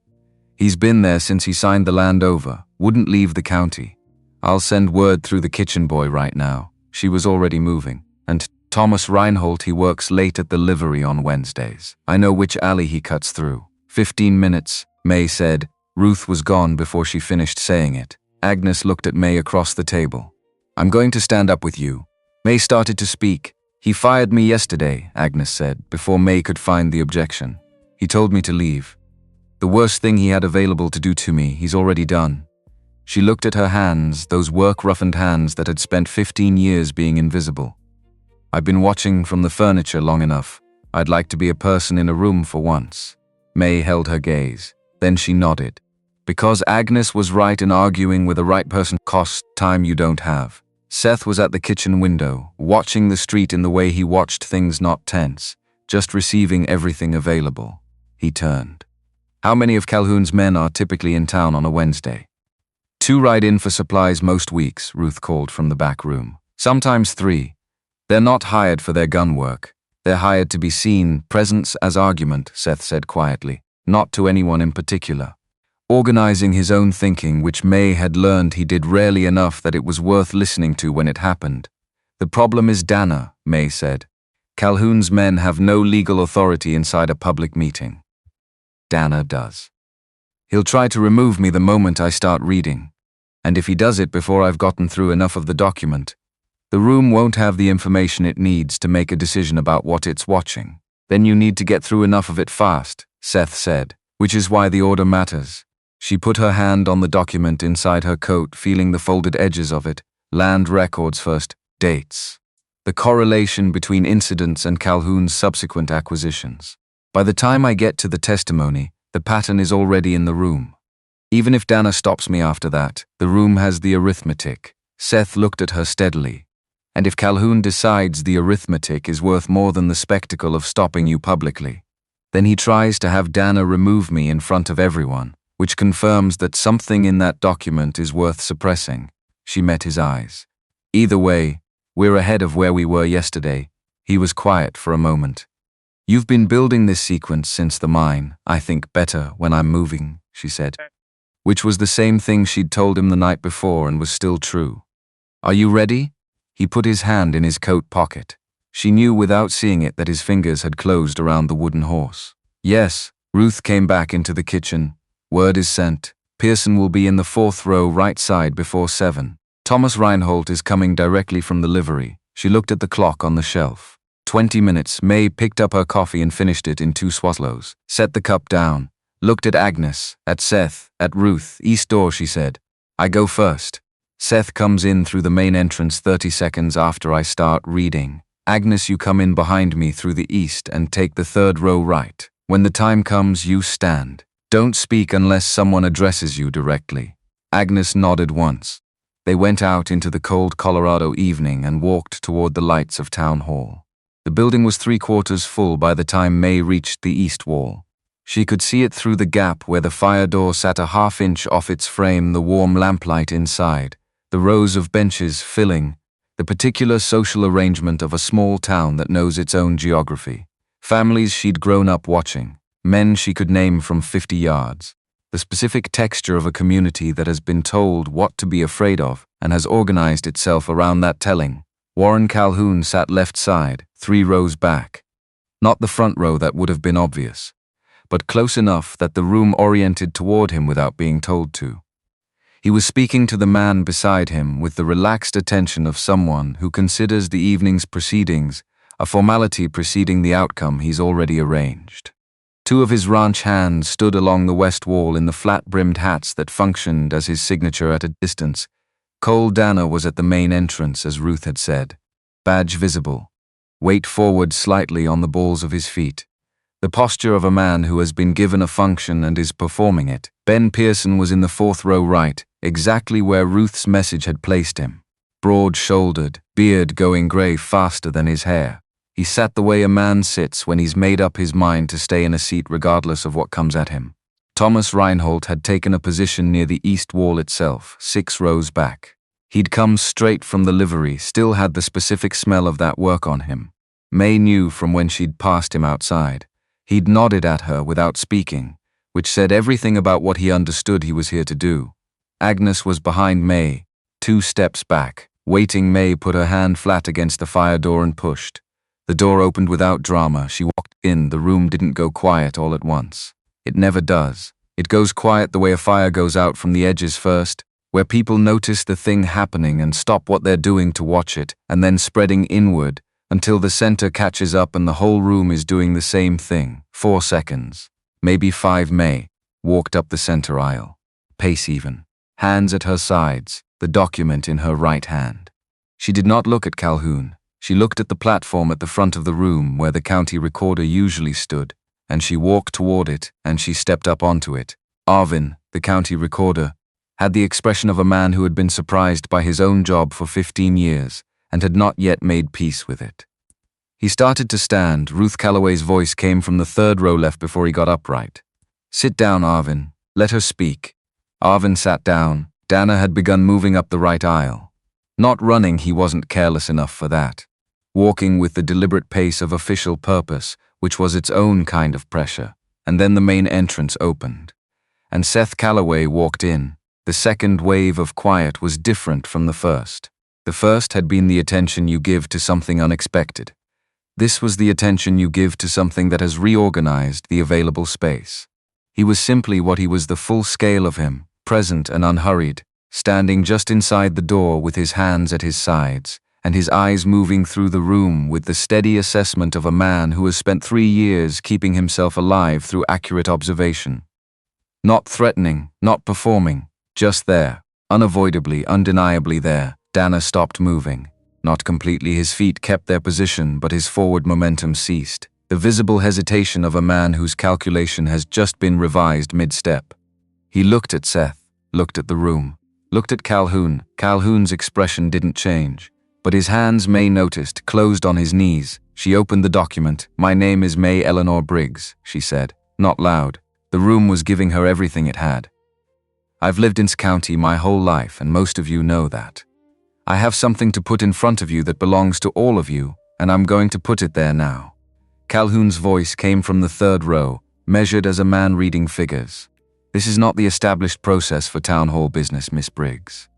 He's been there since he signed the land over. Wouldn't leave the county. I'll send word through the kitchen boy right now. She was already moving. And Thomas Reinhold, he works late at the livery on Wednesdays. I know which alley he cuts through. 15 minutes, May said. Ruth was gone before she finished saying it. Agnes looked at May across the table. I'm going to stand up with you. May started to speak. He fired me yesterday, Agnes said, before May could find the objection. He told me to leave. The worst thing he had available to do to me, he's already done. She looked at her hands, those work-roughened hands that had spent 15 years being invisible. I've been watching from the furniture long enough. I'd like to be a person in a room for once. May held her gaze. Then she nodded. Because Agnes was right in arguing with the right person costs time you don't have. Seth was at the kitchen window, watching the street in the way he watched things, not tense, just receiving everything available. He turned. How many of Calhoun's men are typically in town on a Wednesday? 2 ride in for supplies most weeks, Ruth called from the back room. Sometimes 3. They're not hired for their gun work. They're hired to be seen, presence as argument, Seth said quietly, not to anyone in particular. Organizing his own thinking, which May had learned he did rarely enough that it was worth listening to when it happened. The problem is Danner, May said. Calhoun's men have no legal authority inside a public meeting. Danner does. He'll try to remove me the moment I start reading. And if he does it before I've gotten through enough of the document, the room won't have the information it needs to make a decision about what it's watching. Then you need to get through enough of it fast, Seth said, which is why the order matters. She put her hand on the document inside her coat, feeling the folded edges of it. Land records first, dates. The correlation between incidents and Calhoun's subsequent acquisitions. By the time I get to the testimony, the pattern is already in the room. Even if Danner stops me after that, the room has the arithmetic. Seth looked at her steadily. And if Calhoun decides the arithmetic is worth more than the spectacle of stopping you publicly, then he tries to have Danner remove me in front of everyone, which confirms that something in that document is worth suppressing. She met his eyes. Either way, we're ahead of where we were yesterday. He was quiet for a moment. You've been building this sequence since the mine. I think better when I'm moving, she said. Which was the same thing she'd told him the night before and was still true. Are you ready? He put his hand in his coat pocket. She knew without seeing it that his fingers had closed around the wooden horse. Yes, Ruth came back into the kitchen. Word is sent. Pearson will be in the 4th row right side before 7. Thomas Reinhold is coming directly from the livery. She looked at the clock on the shelf. 20 minutes. May picked up her coffee and finished it in 2 swallows. Set the cup down. Looked at Agnes, at Seth, at Ruth. East door, she said. I go first. Seth comes in through the main entrance 30 seconds after I start reading. Agnes, you come in behind me through the east and take the 3rd row right. When the time comes, you stand. Don't speak unless someone addresses you directly. Agnes nodded once. They went out into the cold Colorado evening and walked toward the lights of Town Hall. The building was 3/4 full by the time May reached the east wall. She could see it through the gap where the fire door sat a half-inch off its frame, the warm lamplight inside, the rows of benches filling, the particular social arrangement of a small town that knows its own geography. Families she'd grown up watching, men she could name from 50 yards. The specific texture of a community that has been told what to be afraid of and has organized itself around that telling. Warren Calhoun sat left side, 3 rows back. Not the front row that would have been obvious, but close enough that the room oriented toward him without being told to. He was speaking to the man beside him with the relaxed attention of someone who considers the evening's proceedings a formality preceding the outcome he's already arranged. 2 of his ranch hands stood along the west wall in the flat-brimmed hats that functioned as his signature at a distance. Cole Danner was at the main entrance, as Ruth had said. Badge visible. Weight forward slightly on the balls of his feet. The posture of a man who has been given a function and is performing it. Ben Pearson was in the 4th row right, exactly where Ruth's message had placed him. Broad-shouldered, beard going grey faster than his hair. He sat the way a man sits when he's made up his mind to stay in a seat regardless of what comes at him. Thomas Reinhold had taken a position near the east wall itself, 6 rows back. He'd come straight from the livery, still had the specific smell of that work on him. May knew from when she'd passed him outside. He'd nodded at her without speaking, which said everything about what he understood he was here to do. Agnes was behind May, 2 steps back. Waiting, May put her hand flat against the fire door and pushed. The door opened without drama. She walked in. The room didn't go quiet all at once. It never does. It goes quiet the way a fire goes out from the edges first, where people notice the thing happening and stop what they're doing to watch it, and then spreading inward until the center catches up and the whole room is doing the same thing. 4 seconds, maybe 5. May walked up the center aisle. Pace even. Hands at her sides, the document in her right hand. She did not look at Calhoun. She looked at the platform at the front of the room where the county recorder usually stood, and she walked toward it and she stepped up onto it. Arvin, the county recorder, had the expression of a man who had been surprised by his own job for 15 years and had not yet made peace with it. He started to stand. Ruth Calloway's voice came from the 3rd row left before he got upright. "Sit down, Arvin. Let her speak." Arvin sat down. Danner had begun moving up the right aisle. Not running, he wasn't careless enough for that. Walking with the deliberate pace of official purpose, which was its own kind of pressure. And then the main entrance opened. And Seth Calloway walked in. The second wave of quiet was different from the first. The first had been the attention you give to something unexpected. This was the attention you give to something that has reorganized the available space. He was simply what he was, the full scale of him, present and unhurried, standing just inside the door with his hands at his sides, and his eyes moving through the room with the steady assessment of a man who has spent 3 years keeping himself alive through accurate observation. Not threatening, not performing, just there, unavoidably, undeniably there. Danner stopped moving. Not completely. His feet kept their position, but his forward momentum ceased. The visible hesitation of a man whose calculation has just been revised mid-step. He looked at Seth, looked at the room, looked at Calhoun. Calhoun's expression didn't change, but his hands, May noticed, closed on his knees. She opened the document. "My name is May Eleanor Briggs," she said, not loud. The room was giving her everything it had. "I've lived in this county my whole life, and most of you know that. I have something to put in front of you that belongs to all of you, and I'm going to put it there now." Calhoun's voice came from the 3rd row, measured as a man reading figures. "This is not the established process for town hall business, Miss Briggs.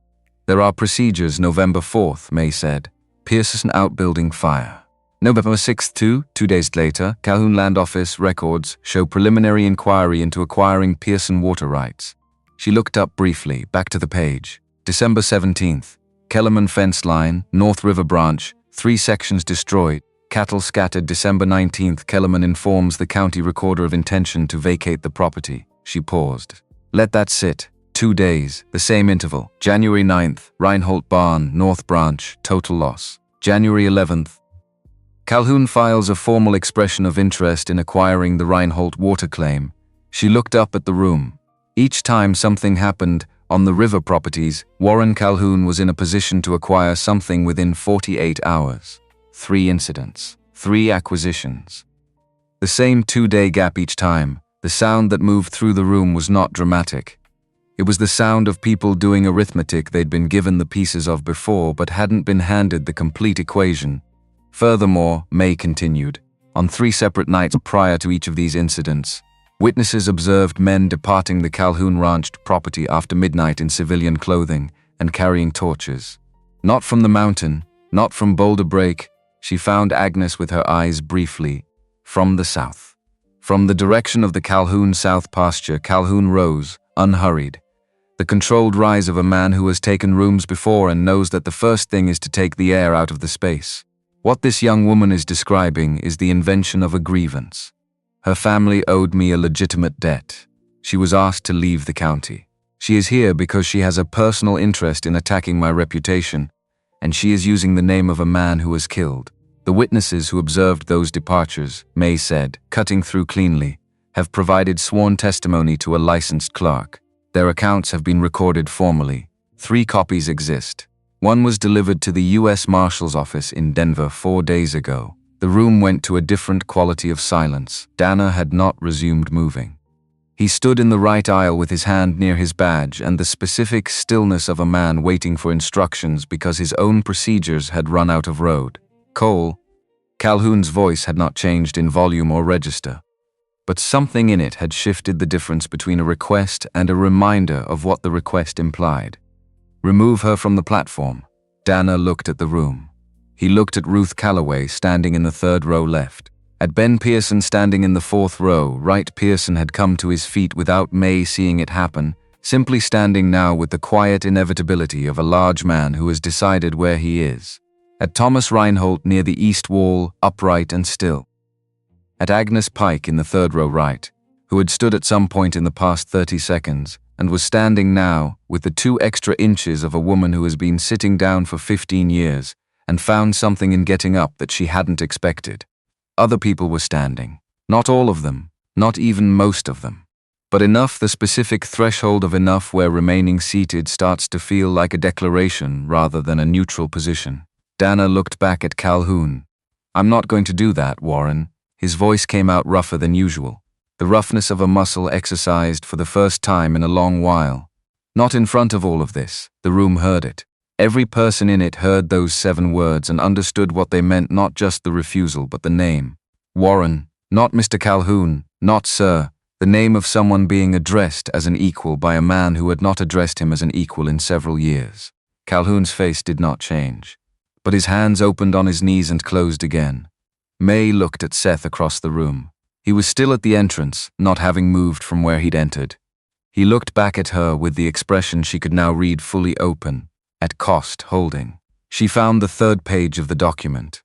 There are procedures." November 4th, May said. Pearson outbuilding fire. November 6th, 2 days later, Calhoun Land Office records show preliminary inquiry into acquiring Pearson water rights. She looked up briefly, back to the page. December 17th, Kellerman fence line, North River branch, 3 sections destroyed, cattle scattered. December 19th, Kellerman informs the county recorder of intention to vacate the property. She paused. Let that sit. 2 days, the same interval. January 9th, Reinhold Barn, North Branch, total loss. January 11th, Calhoun files a formal expression of interest in acquiring the Reinhold water claim. She looked up at the room. Each time something happened on the river properties, Warren Calhoun was in a position to acquire something within 48 hours. 3 incidents, 3 acquisitions. The same 2-day gap each time. The sound that moved through the room was not dramatic. It was the sound of people doing arithmetic they'd been given the pieces of before but hadn't been handed the complete equation. Furthermore, May continued, on 3 separate nights prior to each of these incidents, witnesses observed men departing the Calhoun Ranch property after midnight in civilian clothing and carrying torches. Not from the mountain, not from Boulder Break, she found Agnes with her eyes briefly, from the south. From the direction of the Calhoun South pasture, Calhoun rose, unhurried. The controlled rise of a man who has taken rooms before and knows that the first thing is to take the air out of the space. What this young woman is describing is the invention of a grievance. Her family owed me a legitimate debt. She was asked to leave the county. She is here because she has a personal interest in attacking my reputation, and she is using the name of a man who was killed. The witnesses who observed those departures, May said, cutting through cleanly, have provided sworn testimony to a licensed clerk. Their accounts have been recorded formally. 3 copies exist. One was delivered to the U.S. Marshal's office in Denver 4 days ago. The room went to a different quality of silence. Dana had not resumed moving. He stood in the right aisle with his hand near his badge and the specific stillness of a man waiting for instructions because his own procedures had run out of road. Cole. Calhoun's voice had not changed in volume or register, but something in it had shifted the difference between a request and a reminder of what the request implied. Remove her from the platform. Dana looked at the room. He looked at Ruth Calloway standing in the 3rd row left. At Ben Pearson standing in the 4th row, right. Pearson had come to his feet without May seeing it happen, simply standing now with the quiet inevitability of a large man who has decided where he is. At Thomas Reinhold near the east wall, upright and still. At Agnes Pike in the 3rd row right, who had stood at some point in the past 30 seconds, and was standing now with the 2 extra inches of a woman who has been sitting down for 15 years and found something in getting up that she hadn't expected. Other people were standing. Not all of them, not even most of them. But enough, the specific threshold of enough where remaining seated starts to feel like a declaration rather than a neutral position. Dana looked back at Calhoun. I'm not going to do that, Warren. His voice came out rougher than usual. The roughness of a muscle exercised for the first time in a long while. Not in front of all of this. The room heard it. Every person in it heard those 7 words and understood what they meant, not just the refusal but the name. Warren, not Mr. Calhoun, not Sir, the name of someone being addressed as an equal by a man who had not addressed him as an equal in several years. Calhoun's face did not change, but his hands opened on his knees and closed again. May looked at Seth across the room. He was still at the entrance, not having moved from where he'd entered. He looked back at her with the expression she could now read fully open, at cost holding. She found the 3rd page of the document.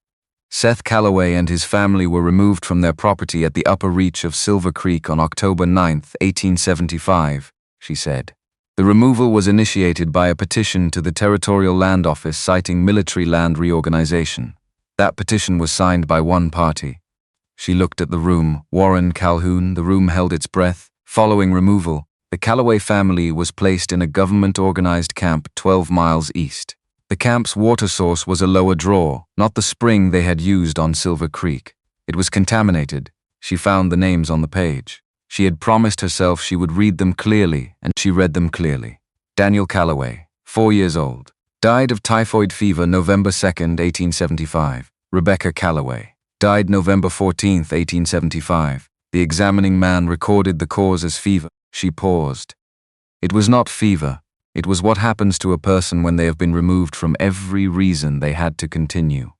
Seth Calloway and his family were removed from their property at the upper reach of Silver Creek on October 9, 1875, she said. The removal was initiated by a petition to the Territorial Land Office citing military land reorganization. That petition was signed by 1 party. She looked at the room. Warren Calhoun. The room held its breath. Following removal, the Calloway family was placed in a government-organized camp 12 miles east. The camp's water source was a lower draw, not the spring they had used on Silver Creek. It was contaminated. She found the names on the page. She had promised herself she would read them clearly, and she read them clearly. Daniel Calloway, 4 years old. Died of typhoid fever November 2, 1875. Rebecca Calloway. Died November 14, 1875. The examining man recorded the cause as fever. She paused. It was not fever. It was what happens to a person when they have been removed from every reason they had to continue.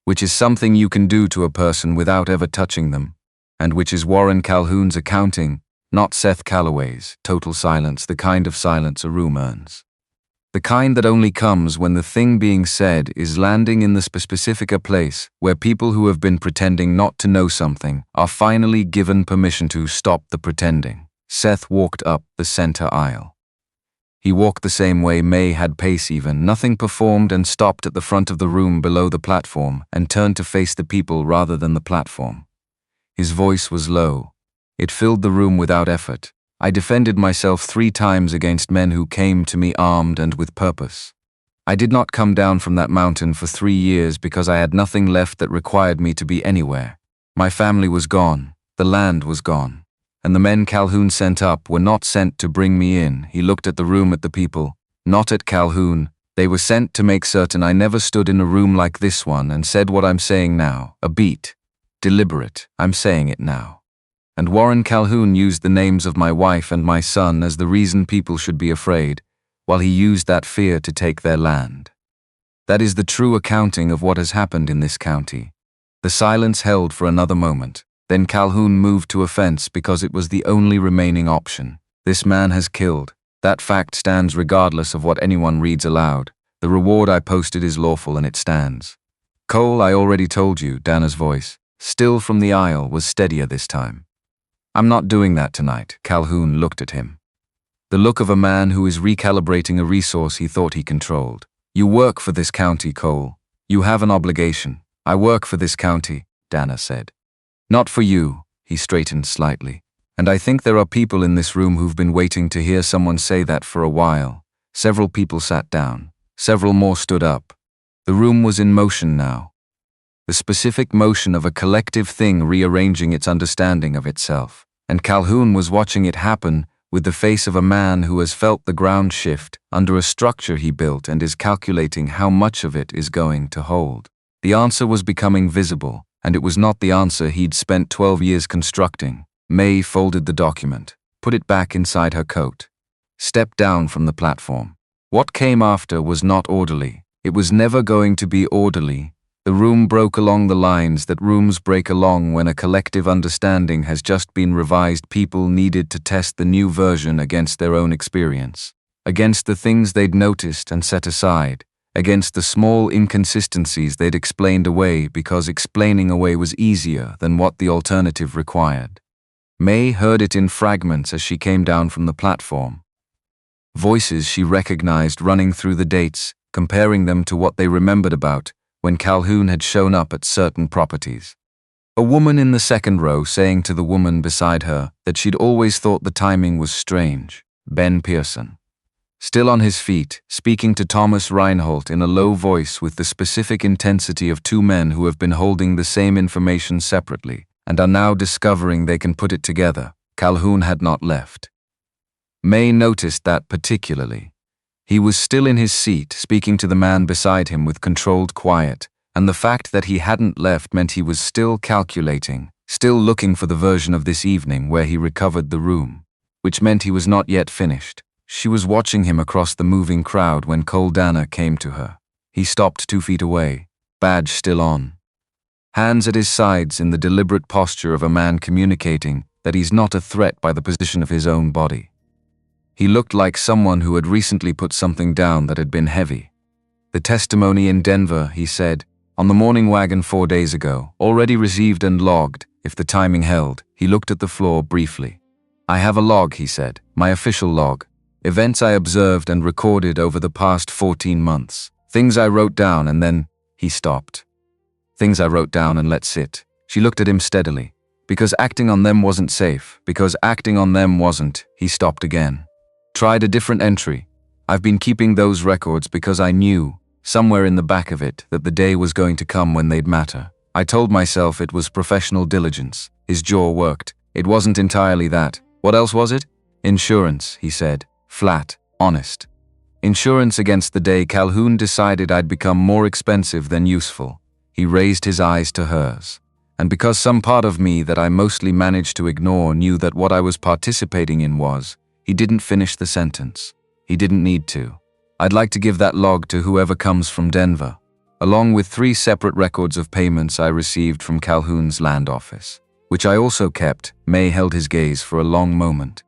Which is something you can do to a person without ever touching them. And which is Warren Calhoun's accounting, not Seth Calloway's. Total silence, the kind of silence a room earns. The kind that only comes when the thing being said is landing in the specific place where people who have been pretending not to know something are finally given permission to stop the pretending. Seth walked up the center aisle. He walked the same way May had pace even, nothing performed, and stopped at the front of the room below the platform and turned to face the people rather than the platform. His voice was low. It filled the room without effort. I defended myself 3 times against men who came to me armed and with purpose. I did not come down from that mountain for 3 years because I had nothing left that required me to be anywhere. My family was gone. The land was gone. and the men Calhoun sent up were not sent to bring me in. He looked at the room, at the people, not at Calhoun. They were sent to make certain I never stood in a room like this one and said what I'm saying now. A beat. Deliberate. I'm saying it now. And Warren Calhoun used the names of my wife and my son as the reason people should be afraid, while he used that fear to take their land. That is the true accounting of what has happened in this county. The silence held for another moment. Then Calhoun moved to offense because it was the only remaining option. This man has killed. That fact stands regardless of what anyone reads aloud. The reward I posted is lawful and it stands. Cole, I already told you, Dana's voice, still from the aisle, was steadier this time. I'm not doing that tonight. Calhoun looked at him. The look of a man who is recalibrating a resource he thought he controlled. You work for this county, Cole. You have an obligation. I work for this county, Dana said. Not for you, he straightened slightly. And I think there are people in this room who've been waiting to hear someone say that for a while. Several people sat down. Several more stood up. The room was in motion now. The specific motion of a collective thing rearranging its understanding of itself. And Calhoun was watching it happen with the face of a man who has felt the ground shift under a structure he built and is calculating how much of it is going to hold. The answer was becoming visible, and it was not the answer he'd spent 12 years constructing. May folded the document, put it back inside her coat, stepped down from the platform. What came after was not orderly. It was never going to be orderly. The room broke along the lines that rooms break along when a collective understanding has just been revised. People needed to test the new version against their own experience, against the things they'd noticed and set aside, against the small inconsistencies they'd explained away because explaining away was easier than what the alternative required. May heard it in fragments as she came down from the platform. Voices she recognized running through the dates, comparing them to what they remembered about when Calhoun had shown up at certain properties. A woman in the second row saying to the woman beside her that she'd always thought the timing was strange. Ben Pearson. Still on his feet, speaking to Thomas Reinhold in a low voice with the specific intensity of two men who have been holding the same information separately and are now discovering they can put it together. Calhoun had not left. May noticed that particularly. He was still in his seat, speaking to the man beside him with controlled quiet, and the fact that he hadn't left meant he was still calculating, still looking for the version of this evening where he recovered the room, which meant he was not yet finished. She was watching him across the moving crowd when Cole Dana came to her. He stopped 2 feet away, badge still on. Hands at his sides in the deliberate posture of a man communicating that he's not a threat by the position of his own body. He looked like someone who had recently put something down that had been heavy. The testimony in Denver, he said, on the morning wagon 4 days ago, already received and logged, if the timing held. He looked at the floor briefly. I have a log, he said, my official log. Events I observed and recorded over the past 14 months. Things I wrote down and then, he stopped. Things I wrote down and let sit. She looked at him steadily. Because acting on them wasn't safe. Because acting on them wasn't, he stopped again. Tried a different entry. I've been keeping those records because I knew, somewhere in the back of it, that the day was going to come when they'd matter. I told myself it was professional diligence. His jaw worked. It wasn't entirely that. What else was it? Insurance, he said, flat, honest. Insurance against the day Calhoun decided I'd become more expensive than useful. He raised his eyes to hers. And because some part of me that I mostly managed to ignore knew that what I was participating in was, he didn't finish the sentence. He didn't need to. I'd like to give that log to whoever comes from Denver, along with 3 separate records of payments I received from Calhoun's land office, which I also kept. May held his gaze for a long moment.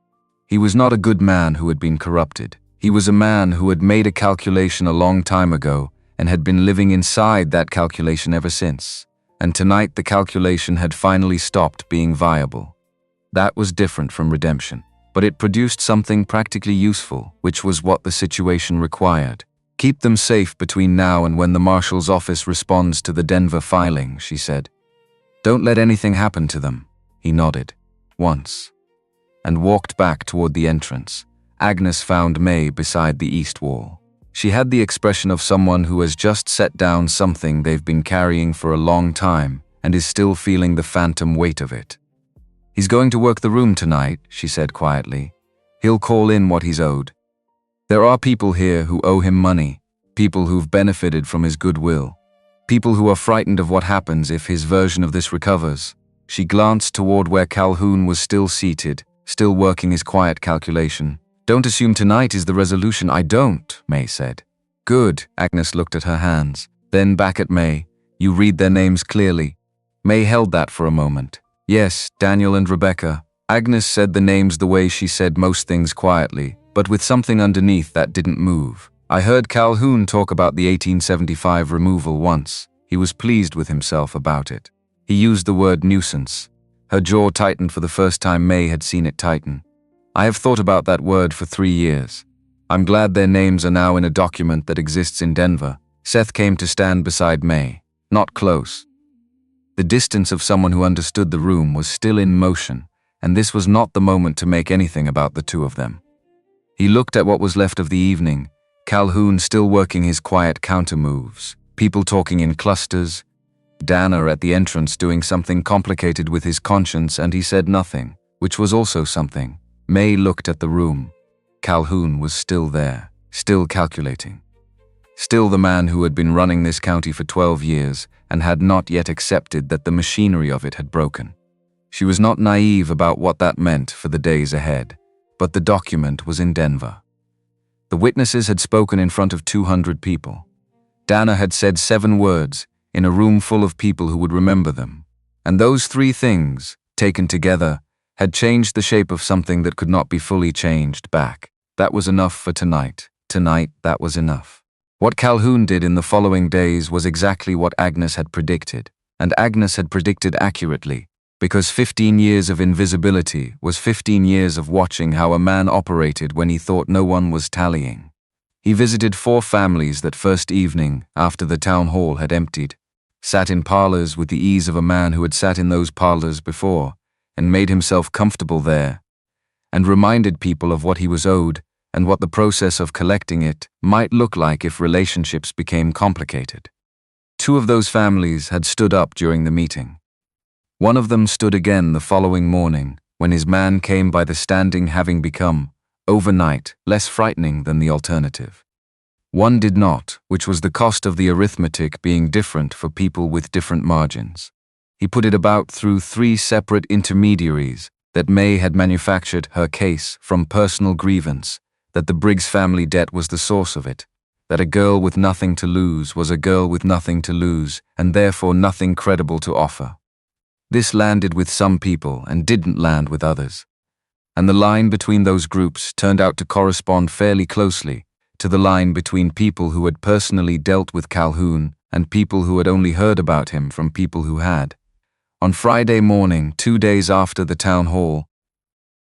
He was not a good man who had been corrupted. He was a man who had made a calculation a long time ago and had been living inside that calculation ever since. And tonight the calculation had finally stopped being viable. That was different from redemption. But it produced something practically useful, which was what the situation required. Keep them safe between now and when the marshal's office responds to the Denver filing, she said. Don't let anything happen to them. He nodded, once, and walked back toward the entrance. Agnes found May beside the east wall. She had the expression of someone who has just set down something they've been carrying for a long time and is still feeling the phantom weight of it. He's going to work the room tonight, she said quietly. He'll call in what he's owed. There are people here who owe him money, people who've benefited from his goodwill, people who are frightened of what happens if his version of this recovers. She glanced toward where Calhoun was still seated, still working his quiet calculation. Don't assume tonight is the resolution. I don't, May said. Good, Agnes looked at her hands, then back at May. You read their names clearly. May held that for a moment. Yes, Daniel and Rebecca. Agnes said the names the way she said most things quietly, but with something underneath that didn't move. I heard Calhoun talk about the 1875 removal once. He was pleased with himself about it. He used the word nuisance. Her jaw tightened for the first time May had seen it tighten. I have thought about that word for 3 years. I'm glad their names are now in a document that exists in Denver. Seth came to stand beside May. Not close. The distance of someone who understood the room was still in motion, and this was not the moment to make anything about the two of them. He looked at what was left of the evening, Calhoun still working his quiet counter-moves, people talking in clusters, Dana at the entrance doing something complicated with his conscience, and he said nothing, which was also something. May looked at the room. Calhoun was still there, still calculating. Still the man who had been running this county for 12 years and had not yet accepted that the machinery of it had broken. She was not naive about what that meant for the days ahead, but the document was in Denver. The witnesses had spoken in front of 200 people. Dana had said 7 words in a room full of people who would remember them. And those 3 things, taken together, had changed the shape of something that could not be fully changed back. That was enough for tonight. Tonight, that was enough. What Calhoun did in the following days was exactly what Agnes had predicted, and Agnes had predicted accurately, because 15 years of invisibility was 15 years of watching how a man operated when he thought no one was tallying. He visited 4 families that first evening after the town hall had emptied, sat in parlors with the ease of a man who had sat in those parlors before, and made himself comfortable there, and reminded people of what he was owed and what the process of collecting it might look like if relationships became complicated. 2 of those families had stood up during the meeting. One of them stood again the following morning when his man came by the standing, having become, overnight, less frightening than the alternative. One did not, which was the cost of the arithmetic being different for people with different margins. He put it about through 3 separate intermediaries that May had manufactured her case from personal grievance, that the Briggs family debt was the source of it, that a girl with nothing to lose was a girl with nothing to lose and therefore nothing credible to offer. This landed with some people and didn't land with others. And the line between those groups turned out to correspond fairly closely to the line between people who had personally dealt with Calhoun and people who had only heard about him from people who had. On Friday morning, 2 days after the town hall,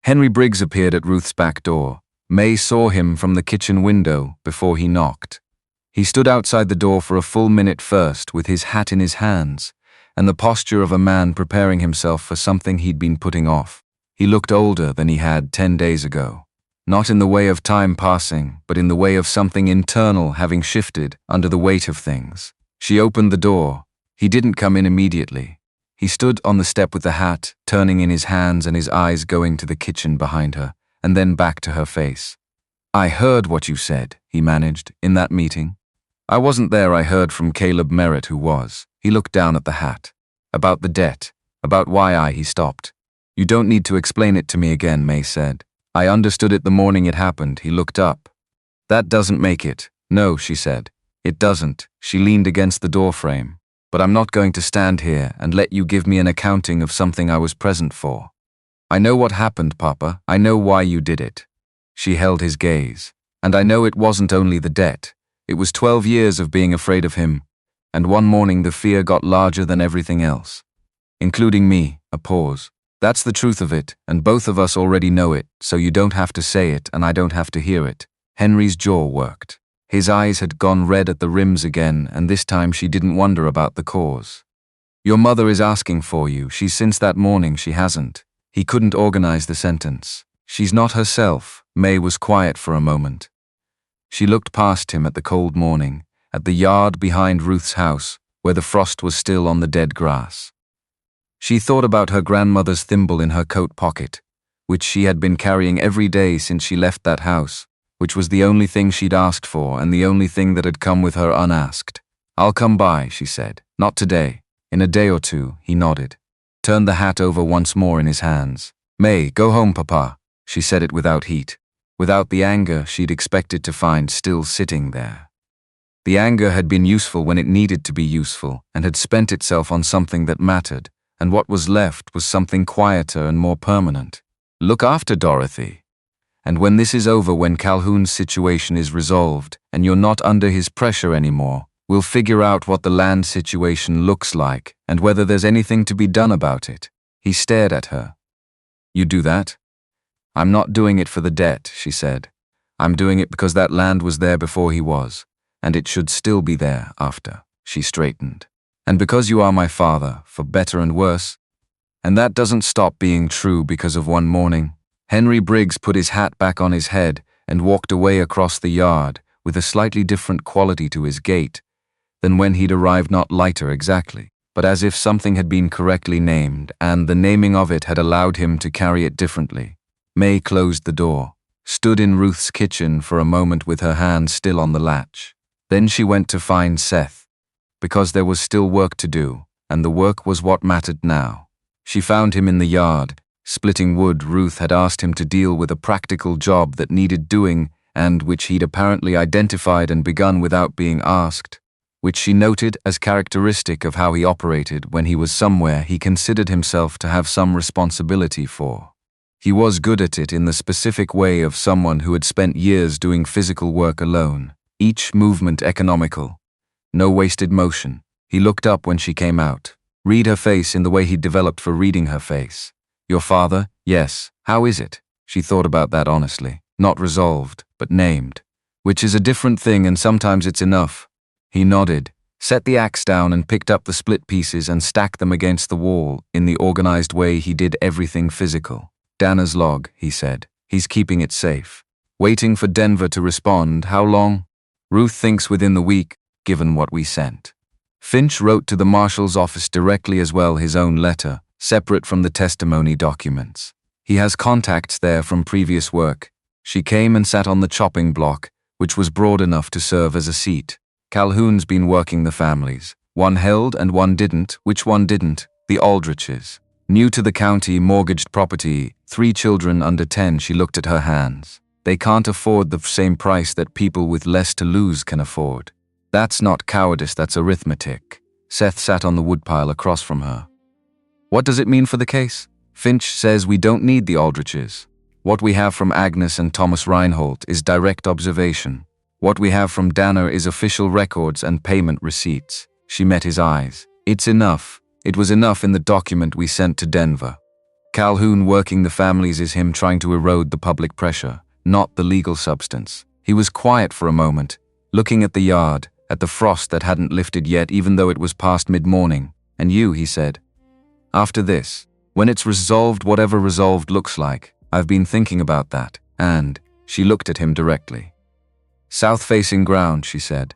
Henry Briggs appeared at Ruth's back door. May saw him from the kitchen window before he knocked. He stood outside the door for a full minute first with his hat in his hands and the posture of a man preparing himself for something he'd been putting off. He looked older than he had 10 days ago. Not in the way of time passing, but in the way of something internal having shifted under the weight of things. She opened the door. He didn't come in immediately. He stood on the step with the hat, turning in his hands and his eyes going to the kitchen behind her, and then back to her face. I heard what you said, he managed, in that meeting. I wasn't there. I heard from Caleb Merritt, who was. He looked down at the hat. About the debt, about why he stopped. You don't need to explain it to me again, May said. I understood it the morning it happened. He looked up. That doesn't make it. No, she said. It doesn't. She leaned against the doorframe. But I'm not going to stand here and let you give me an accounting of something I was present for. I know what happened, Papa. I know why you did it. She held his gaze. And I know it wasn't only the debt. It was 12 years of being afraid of him. And one morning the fear got larger than everything else. Including me. A pause. That's the truth of it, and both of us already know it, so you don't have to say it and I don't have to hear it. Henry's jaw worked. His eyes had gone red at the rims again, and this time she didn't wonder about the cause. Your mother is asking for you. Since that morning she hasn't. He couldn't organize the sentence. She's not herself. May was quiet for a moment. She looked past him at the cold morning, at the yard behind Ruth's house, where the frost was still on the dead grass. She thought about her grandmother's thimble in her coat pocket, which she had been carrying every day since she left that house, which was the only thing she'd asked for and the only thing that had come with her unasked. "I'll come by," she said. "Not today. In a day or two," he nodded. Turned the hat over once more in his hands. "May, go home, Papa." She said it without heat, without the anger she'd expected to find still sitting there. The anger had been useful when it needed to be useful and had spent itself on something that mattered, and what was left was something quieter and more permanent. Look after Dorothy. And when this is over, when Calhoun's situation is resolved and you're not under his pressure anymore, we'll figure out what the land situation looks like and whether there's anything to be done about it. He stared at her. "You do that?" "I'm not doing it for the debt," she said. "I'm doing it because that land was there before he was, and it should still be there after." She straightened. "And because you are my father, for better and worse. And that doesn't stop being true because of one morning." Henry Briggs put his hat back on his head and walked away across the yard with a slightly different quality to his gait than when he'd arrived, not lighter exactly, but as if something had been correctly named and the naming of it had allowed him to carry it differently. May closed the door, stood in Ruth's kitchen for a moment with her hand still on the latch. Then she went to find Seth, because there was still work to do, and the work was what mattered now. She found him in the yard, splitting wood. Ruth had asked him to deal with a practical job that needed doing and which he'd apparently identified and begun without being asked, which she noted as characteristic of how he operated when he was somewhere he considered himself to have some responsibility for. He was good at it in the specific way of someone who had spent years doing physical work alone, each movement economical. No wasted motion. He looked up when she came out. Read her face in the way he'd developed for reading her face. "Your father? Yes. How is it?" She thought about that honestly. Not resolved, but named. Which is a different thing, and sometimes it's enough. He nodded, set the axe down and picked up the split pieces and stacked them against the wall in the organized way he did everything physical. "Dana's log," he said. "He's keeping it safe. Waiting for Denver to respond. How long?" "Ruth thinks within the week, given what we sent." Finch wrote to the marshal's office directly as well, his own letter, separate from the testimony documents. He has contacts there from previous work. She came and sat on the chopping block, which was broad enough to serve as a seat. Calhoun's been working the families. One held and one didn't. Which one didn't? The Aldriches. New to the county, mortgaged property, 3 children under 10. She looked at her hands. They can't afford the same price that people with less to lose can afford. That's not cowardice, that's arithmetic. Seth sat on the woodpile across from her. "What does it mean for the case?" "Finch says we don't need the Aldriches. What we have from Agnes and Thomas Reinhold is direct observation. What we have from Dana is official records and payment receipts." She met his eyes. "It's enough. It was enough in the document we sent to Denver. Calhoun working the families is him trying to erode the public pressure, not the legal substance." He was quiet for a moment, looking at the yard, at the frost that hadn't lifted yet even though it was past mid-morning. "And you," he said. "After this, when it's resolved, whatever resolved looks like, I've been thinking about that, and..." She looked at him directly. "South-facing ground," she said.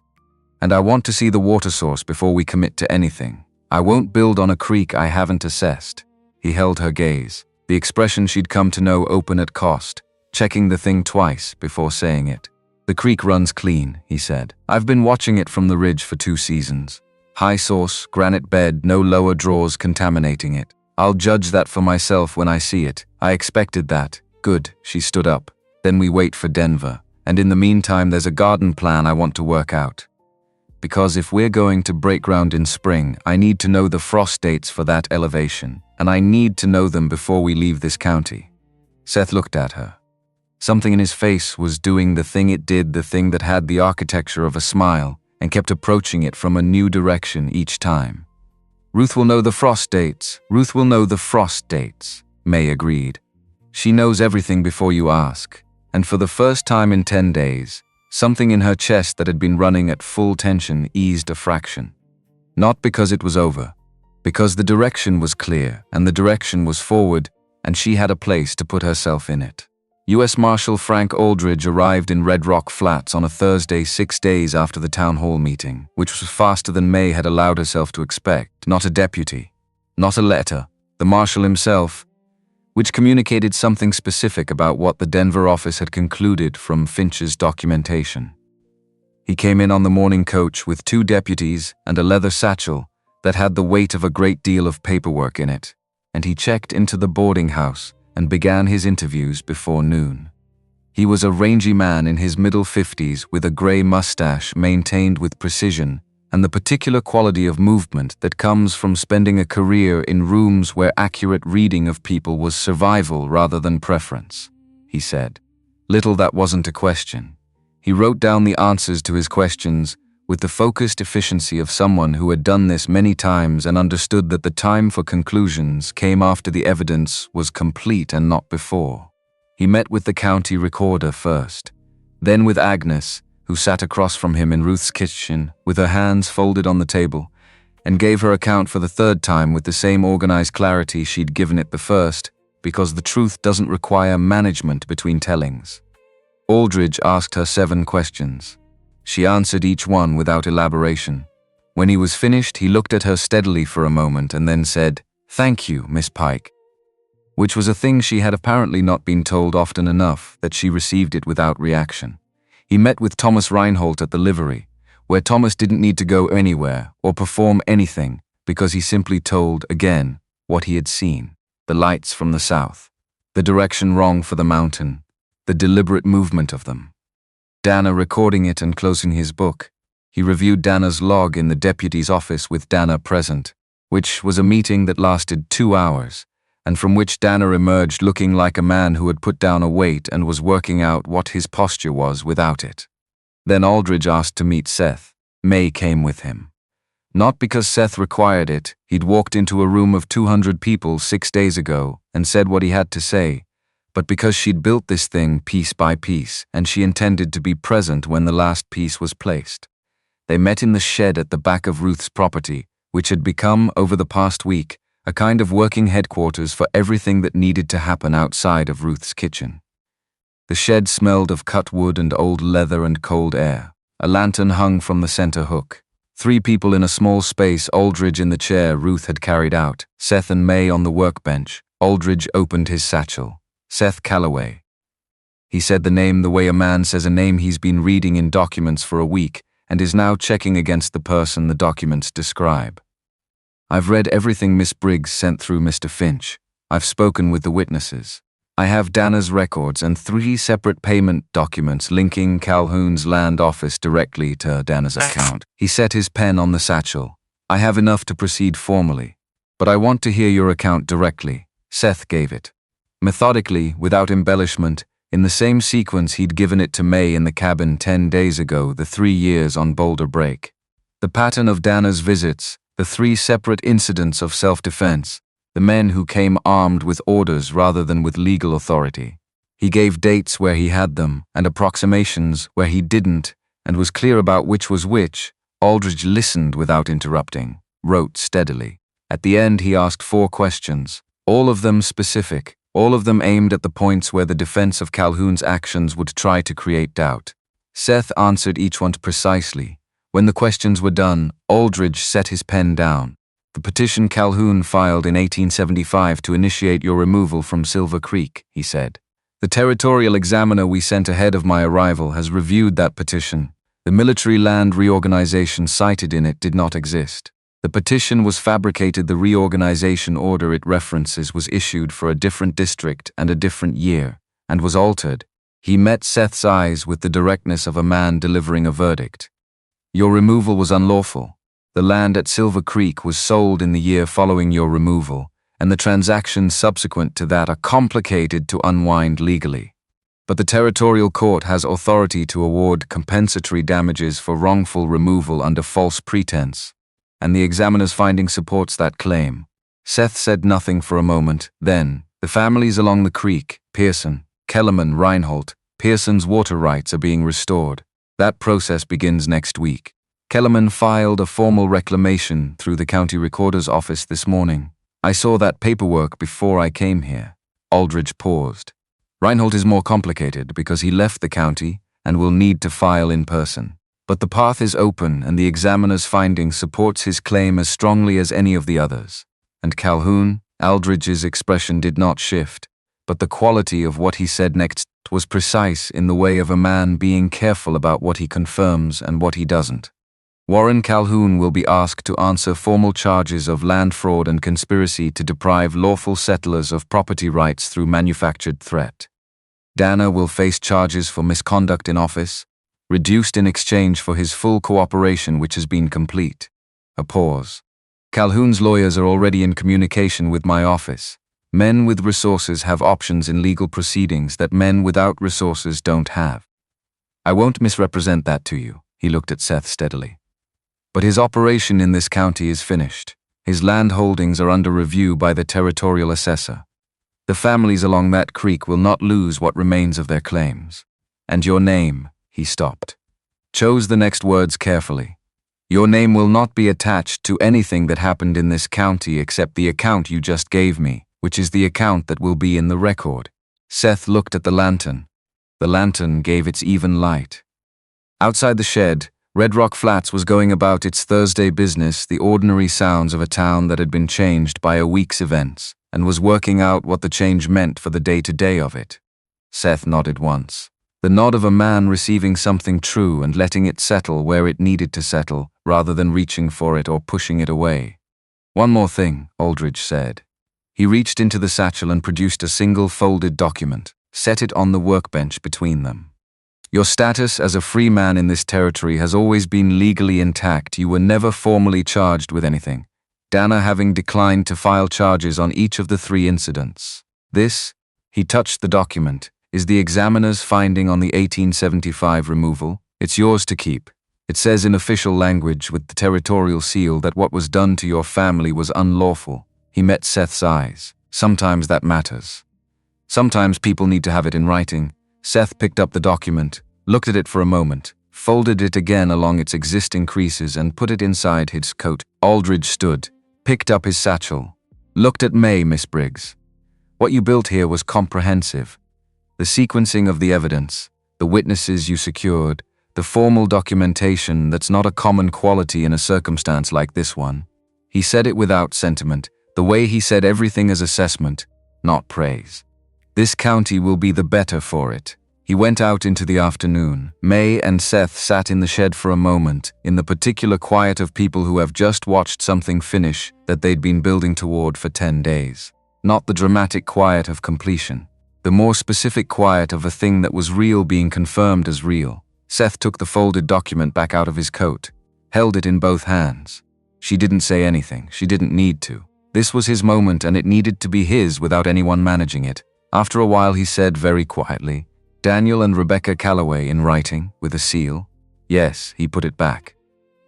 "And I want to see the water source before we commit to anything. I won't build on a creek I haven't assessed." He held her gaze, the expression she'd come to know open at cost, checking the thing twice before saying it. "The creek runs clean," he said. "I've been watching it from the ridge for 2 seasons. High source, granite bed, no lower draws contaminating it. I'll judge that for myself when I see it. I expected that." "Good." She stood up. "Then we wait for Denver. And in the meantime, there's a garden plan I want to work out. Because if we're going to break ground in spring, I need to know the frost dates for that elevation, and I need to know them before we leave this county." Seth looked at her. Something in his face was doing the thing it did, the thing that had the architecture of a smile, and kept approaching it from a new direction each time. "Ruth will know the frost dates. Ruth will know the frost dates," May agreed. "She knows everything before you ask." And for the first time in 10 days, something in her chest that had been running at full tension eased a fraction. Not because it was over, because the direction was clear, and the direction was forward, and she had a place to put herself in it. U.S. Marshal Frank Aldridge arrived in Red Rock Flats on a Thursday 6 days after the town hall meeting, which was faster than May had allowed herself to expect. Not a deputy, not a letter, the marshal himself, which communicated something specific about what the Denver office had concluded from Finch's documentation. He came in on the morning coach with 2 deputies and a leather satchel that had the weight of a great deal of paperwork in it, and he checked into the boarding house and began his interviews before noon. He was a rangy man in his middle 50s with a gray mustache maintained with precision and the particular quality of movement that comes from spending a career in rooms where accurate reading of people was survival rather than preference, he said. Little that wasn't a question. He wrote down the answers to his questions with the focused efficiency of someone who had done this many times and understood that the time for conclusions came after the evidence was complete and not before. He met with the county recorder first, then with Agnes, who sat across from him in Ruth's kitchen with her hands folded on the table, and gave her account for the 3rd time with the same organized clarity she'd given it the first, because the truth doesn't require management between tellings. Aldridge asked her 7 questions. She answered each one without elaboration. When he was finished, he looked at her steadily for a moment and then said, "Thank you, Miss Pike," which was a thing she had apparently not been told often enough that she received it without reaction. He met with Thomas Reinhold at the livery, where Thomas didn't need to go anywhere or perform anything because he simply told again what he had seen: the lights from the south, the direction wrong for the mountain, the deliberate movement of them. Dana recording it and closing his book. He reviewed Dana's log in the deputy's office with Dana present, which was a meeting that lasted 2 hours, and from which Dana emerged looking like a man who had put down a weight and was working out what his posture was without it. Then Aldridge asked to meet Seth. May came with him. Not because Seth required it. He'd walked into a room of 200 people 6 days ago and said what he had to say, but because she'd built this thing piece by piece and she intended to be present when the last piece was placed. They met in the shed at the back of Ruth's property, which had become, over the past week, a kind of working headquarters for everything that needed to happen outside of Ruth's kitchen. The shed smelled of cut wood and old leather and cold air. A lantern hung from the center hook. 3 people in a small space, Aldridge in the chair Ruth had carried out, Seth and May on the workbench. Aldridge opened his satchel. Seth Calloway. He said the name the way a man says a name he's been reading in documents for a week and is now checking against the person the documents describe. I've read everything Miss Briggs sent through Mr. Finch. I've spoken with the witnesses. I have Dana's records and 3 separate payment documents linking Calhoun's land office directly to Dana's account. He set his pen on the satchel. I have enough to proceed formally, but I want to hear your account directly. Seth gave it. Methodically, without embellishment, in the same sequence he'd given it to May in the cabin 10 days ago, the 3 years on Boulder Break. The pattern of Dana's visits, the 3 separate incidents of self-defense, the men who came armed with orders rather than with legal authority. He gave dates where he had them and approximations where he didn't, and was clear about which was which. Aldridge listened without interrupting, wrote steadily. At the end he asked 4 questions, all of them specific, all of them aimed at the points where the defense of Calhoun's actions would try to create doubt. Seth answered each one precisely. When the questions were done, Aldridge set his pen down. The petition Calhoun filed in 1875 to initiate your removal from Silver Creek, he said. The territorial examiner we sent ahead of my arrival has reviewed that petition. The military land reorganization cited in it did not exist. The petition was fabricated. The reorganization order it references was issued for a different district and a different year, and was altered. He met Seth's eyes with the directness of a man delivering a verdict. Your removal was unlawful. The land at Silver Creek was sold in the year following your removal, and the transactions subsequent to that are complicated to unwind legally. But the territorial court has authority to award compensatory damages for wrongful removal under false pretense, and the examiner's finding supports that claim. Seth said nothing for a moment. Then, the families along the creek, Pearson, Kellerman, Reinhold, Pearson's water rights are being restored. That process begins next week. Kellerman filed a formal reclamation through the county recorder's office this morning. I saw that paperwork before I came here. Aldridge paused. Reinhold is more complicated because he left the county and will need to file in person. But the path is open and the examiner's finding supports his claim as strongly as any of the others. And Calhoun, Aldridge's expression did not shift, but the quality of what he said next was precise in the way of a man being careful about what he confirms and what he doesn't. Warren Calhoun will be asked to answer formal charges of land fraud and conspiracy to deprive lawful settlers of property rights through manufactured threat. Dana will face charges for misconduct in office, reduced in exchange for his full cooperation, which has been complete. A pause. Calhoun's lawyers are already in communication with my office. Men with resources have options in legal proceedings that men without resources don't have. I won't misrepresent that to you, he looked at Seth steadily. But his operation in this county is finished. His land holdings are under review by the territorial assessor. The families along that creek will not lose what remains of their claims. And your name, he stopped. Chose the next words carefully. Your name will not be attached to anything that happened in this county except the account you just gave me, which is the account that will be in the record. Seth looked at the lantern. The lantern gave its even light. Outside the shed, Red Rock Flats was going about its Thursday business, the ordinary sounds of a town that had been changed by a week's events, and was working out what the change meant for the day-to-day of it. Seth nodded once. The nod of a man receiving something true and letting it settle where it needed to settle, rather than reaching for it or pushing it away. One more thing, Aldridge said. He reached into the satchel and produced a single folded document, set it on the workbench between them. Your status as a free man in this territory has always been legally intact. You were never formally charged with anything, Dana having declined to file charges on each of the 3 incidents. This, he touched the document, is the examiner's finding on the 1875 removal. It's yours to keep. It says in official language with the territorial seal that what was done to your family was unlawful. He met Seth's eyes. Sometimes that matters. Sometimes people need to have it in writing. Seth picked up the document, looked at it for a moment, folded it again along its existing creases and put it inside his coat. Aldridge stood, picked up his satchel, looked at May, Miss Briggs. What you built here was comprehensive. The sequencing of the evidence, the witnesses you secured, the formal documentation that's not a common quality in a circumstance like this one. He said it without sentiment, the way he said everything as assessment, not praise. This county will be the better for it. He went out into the afternoon. May and Seth sat in the shed for a moment, in the particular quiet of people who have just watched something finish that they'd been building toward for 10 days. Not the dramatic quiet of completion. The more specific quiet of a thing that was real being confirmed as real. Seth took the folded document back out of his coat, held it in both hands. She didn't say anything. She didn't need to. This was his moment and it needed to be his without anyone managing it. After a while he said very quietly, Daniel and Rebecca Calloway in writing, with a seal. Yes, he put it back.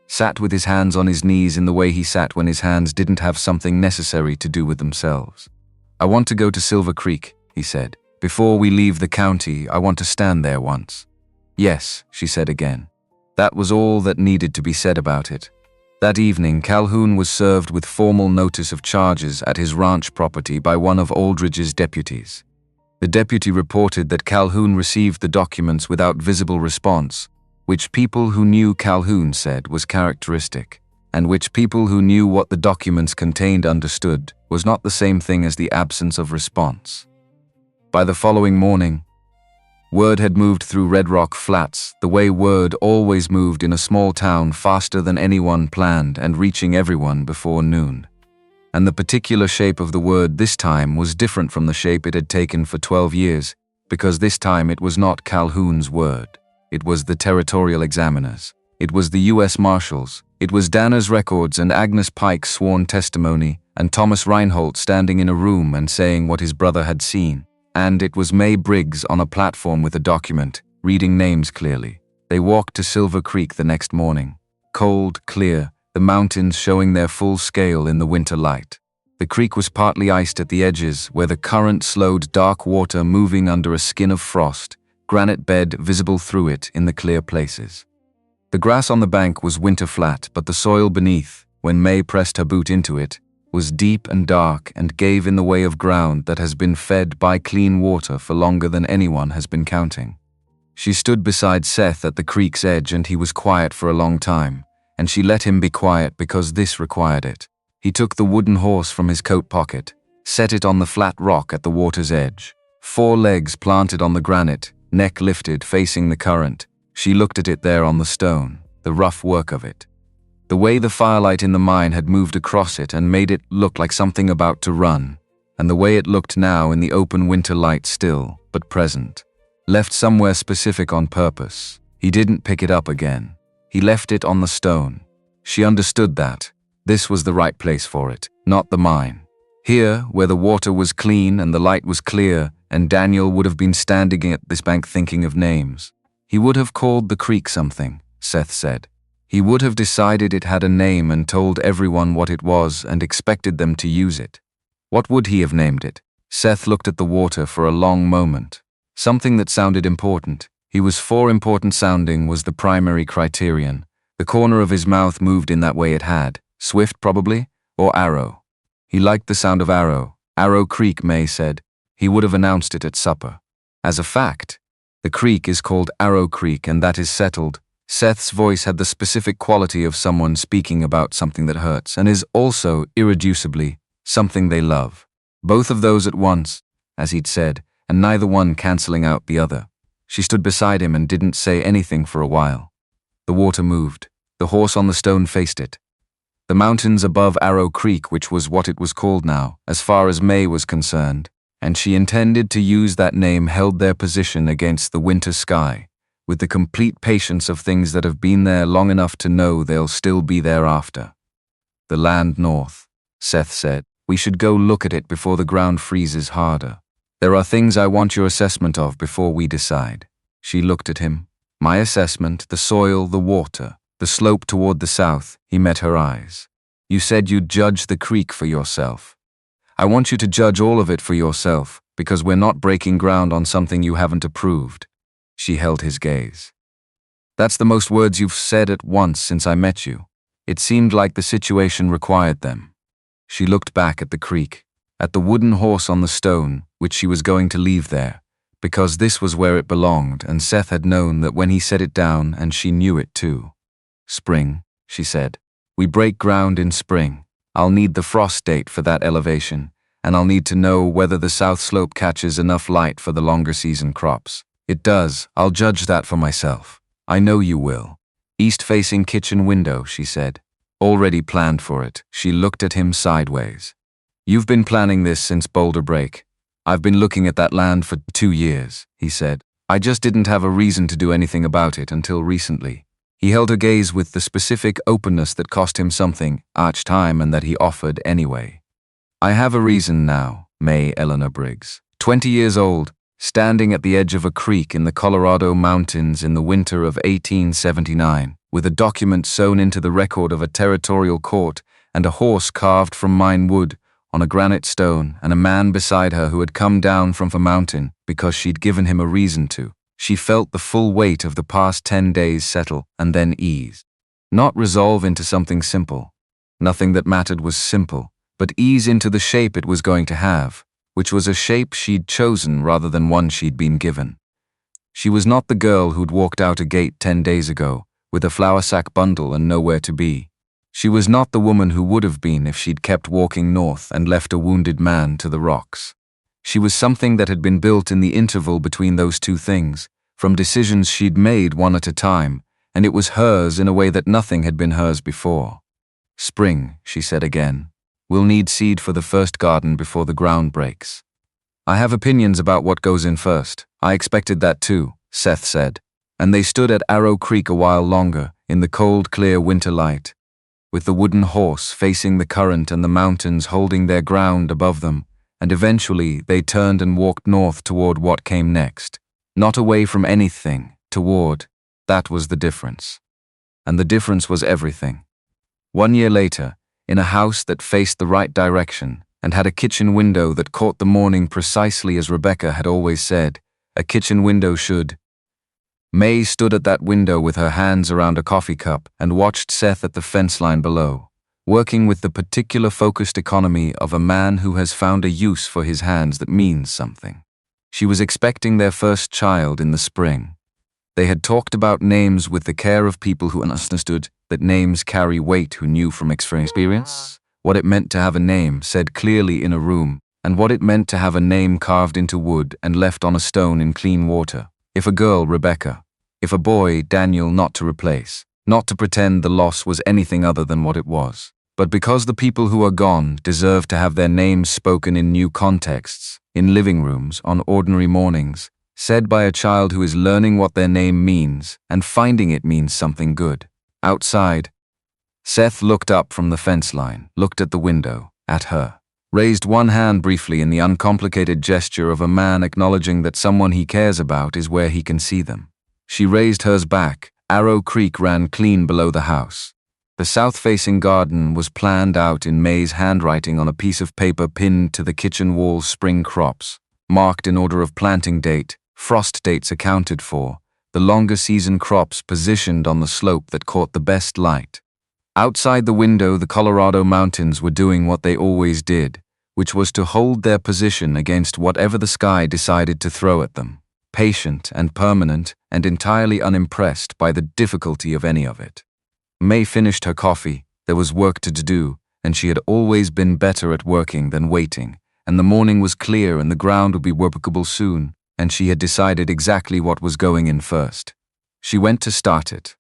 Sat with his hands on his knees in the way he sat when his hands didn't have something necessary to do with themselves. I want to go to Silver Creek, he said. Before we leave the county, I want to stand there once. Yes, she said again. That was all that needed to be said about it. That evening, Calhoun was served with formal notice of charges at his ranch property by one of Aldridge's deputies. The deputy reported that Calhoun received the documents without visible response, which people who knew Calhoun said was characteristic, and which people who knew what the documents contained understood was not the same thing as the absence of response. By the following morning, word had moved through Red Rock Flats the way word always moved in a small town, faster than anyone planned and reaching everyone before noon. And the particular shape of the word this time was different from the shape it had taken for 12 years, because this time it was not Calhoun's word. It was the territorial examiner's. It was the U.S. Marshals. It was Dana's records and Agnes Pike's sworn testimony, and Thomas Reinhold standing in a room and saying what his brother had seen. And it was May Briggs on a platform with a document, reading names clearly. They walked to Silver Creek the next morning. Cold, clear, the mountains showing their full scale in the winter light. The creek was partly iced at the edges, where the current slowed dark water moving under a skin of frost, granite bed visible through it in the clear places. The grass on the bank was winter flat, but the soil beneath, when May pressed her boot into it, was deep and dark and gave in the way of ground that has been fed by clean water for longer than anyone has been counting. She stood beside Seth at the creek's edge and he was quiet for a long time, and she let him be quiet because this required it. He took the wooden horse from his coat pocket, set it on the flat rock at the water's edge. 4 legs planted on the granite, neck lifted, facing the current. She looked at it there on the stone, the rough work of it. The way the firelight in the mine had moved across it and made it look like something about to run, and the way it looked now in the open winter light, still, but present. Left somewhere specific on purpose. He didn't pick it up again. He left it on the stone. She understood that. This was the right place for it, not the mine. Here, where the water was clean and the light was clear, and Daniel would have been standing at this bank thinking of names. He would have called the creek something, Seth said. He would have decided it had a name and told everyone what it was and expected them to use it. What would he have named it? Seth looked at the water for a long moment. Something that sounded important. He was for important sounding was the primary criterion. The corner of his mouth moved in that way it had. Swift, probably, or Arrow. He liked the sound of Arrow. Arrow Creek, May said. He would have announced it at supper. As a fact, the creek is called Arrow Creek, and that is settled. Seth's voice had the specific quality of someone speaking about something that hurts, and is also, irreducibly, something they love. Both of those at once, as he'd said, and neither one cancelling out the other. She stood beside him and didn't say anything for a while. The water moved. The horse on the stone faced it. The mountains above Arrow Creek, which was what it was called now, as far as May was concerned, and she intended to use that name, held their position against the winter sky, with the complete patience of things that have been there long enough to know they'll still be there after. The land north, Seth said. We should go look at it before the ground freezes harder. There are things I want your assessment of before we decide. She looked at him. My assessment, the soil, the water, the slope toward the south. He met her eyes. You said you'd judge the creek for yourself. I want you to judge all of it for yourself, because we're not breaking ground on something you haven't approved. She held his gaze. That's the most words you've said at once since I met you. It seemed like the situation required them. She looked back at the creek, at the wooden horse on the stone, which she was going to leave there, because this was where it belonged, and Seth had known that when he set it down, and she knew it too. Spring, she said. We break ground in spring. I'll need the frost date for that elevation, and I'll need to know whether the south slope catches enough light for the longer season crops. It does. I'll judge that for myself. I know you will. East-facing kitchen window, she said. Already planned for it. She looked at him sideways. You've been planning this since Boulder Break. I've been looking at that land for 2 years, he said. I just didn't have a reason to do anything about it until recently. He held her gaze with the specific openness that cost him something, each time, and that he offered anyway. I have a reason now, May Eleanor Briggs. 20 years old, standing at the edge of a creek in the Colorado mountains in the winter of 1879, with a document sewn into the record of a territorial court and a horse carved from mine wood on a granite stone, and a man beside her who had come down from the mountain because she'd given him a reason to. She felt the full weight of the past 10 days settle and then ease. Not resolve into something simple. Nothing that mattered was simple, but ease into the shape it was going to have, which was a shape she'd chosen rather than one she'd been given. She was not the girl who'd walked out a gate 10 days ago, with a flour sack bundle and nowhere to be. She was not the woman who would have been if she'd kept walking north and left a wounded man to the rocks. She was something that had been built in the interval between those two things, from decisions she'd made one at a time, and it was hers in a way that nothing had been hers before. Spring, she said again. We'll need seed for the first garden before the ground breaks. I have opinions about what goes in first. I expected that too, Seth said. And they stood at Arrow Creek a while longer, in the cold, clear winter light, with the wooden horse facing the current and the mountains holding their ground above them, and eventually they turned and walked north toward what came next. Not away from anything, toward. That was the difference. And the difference was everything. 1 year later, in a house that faced the right direction and had a kitchen window that caught the morning precisely as Rebecca had always said, a kitchen window should. May stood at that window with her hands around a coffee cup and watched Seth at the fence line below, working with the particular focused economy of a man who has found a use for his hands that means something. She was expecting their first child in the spring. They had talked about names with the care of people who understood that names carry weight, who knew from experience what it meant to have a name said clearly in a room, and what it meant to have a name carved into wood and left on a stone in clean water. If a girl, Rebecca. If a boy, Daniel, not to replace. Not to pretend the loss was anything other than what it was. But because the people who are gone deserve to have their names spoken in new contexts, in living rooms, on ordinary mornings, said by a child who is learning what their name means and finding it means something good. Outside, Seth looked up from the fence line, looked at the window, at her, raised one hand briefly in the uncomplicated gesture of a man acknowledging that someone he cares about is where he can see them. She raised hers back. Arrow Creek ran clean below the house. The south-facing garden was planned out in May's handwriting on a piece of paper pinned to the kitchen wall's spring crops, marked in order of planting date, frost dates accounted for, the longer season crops positioned on the slope that caught the best light. Outside the window, the Colorado mountains were doing what they always did, which was to hold their position against whatever the sky decided to throw at them, patient and permanent and entirely unimpressed by the difficulty of any of it. May finished her coffee. There was work to do, and she had always been better at working than waiting, and the morning was clear and the ground would be workable soon, and she had decided exactly what was going in first. She went to start it.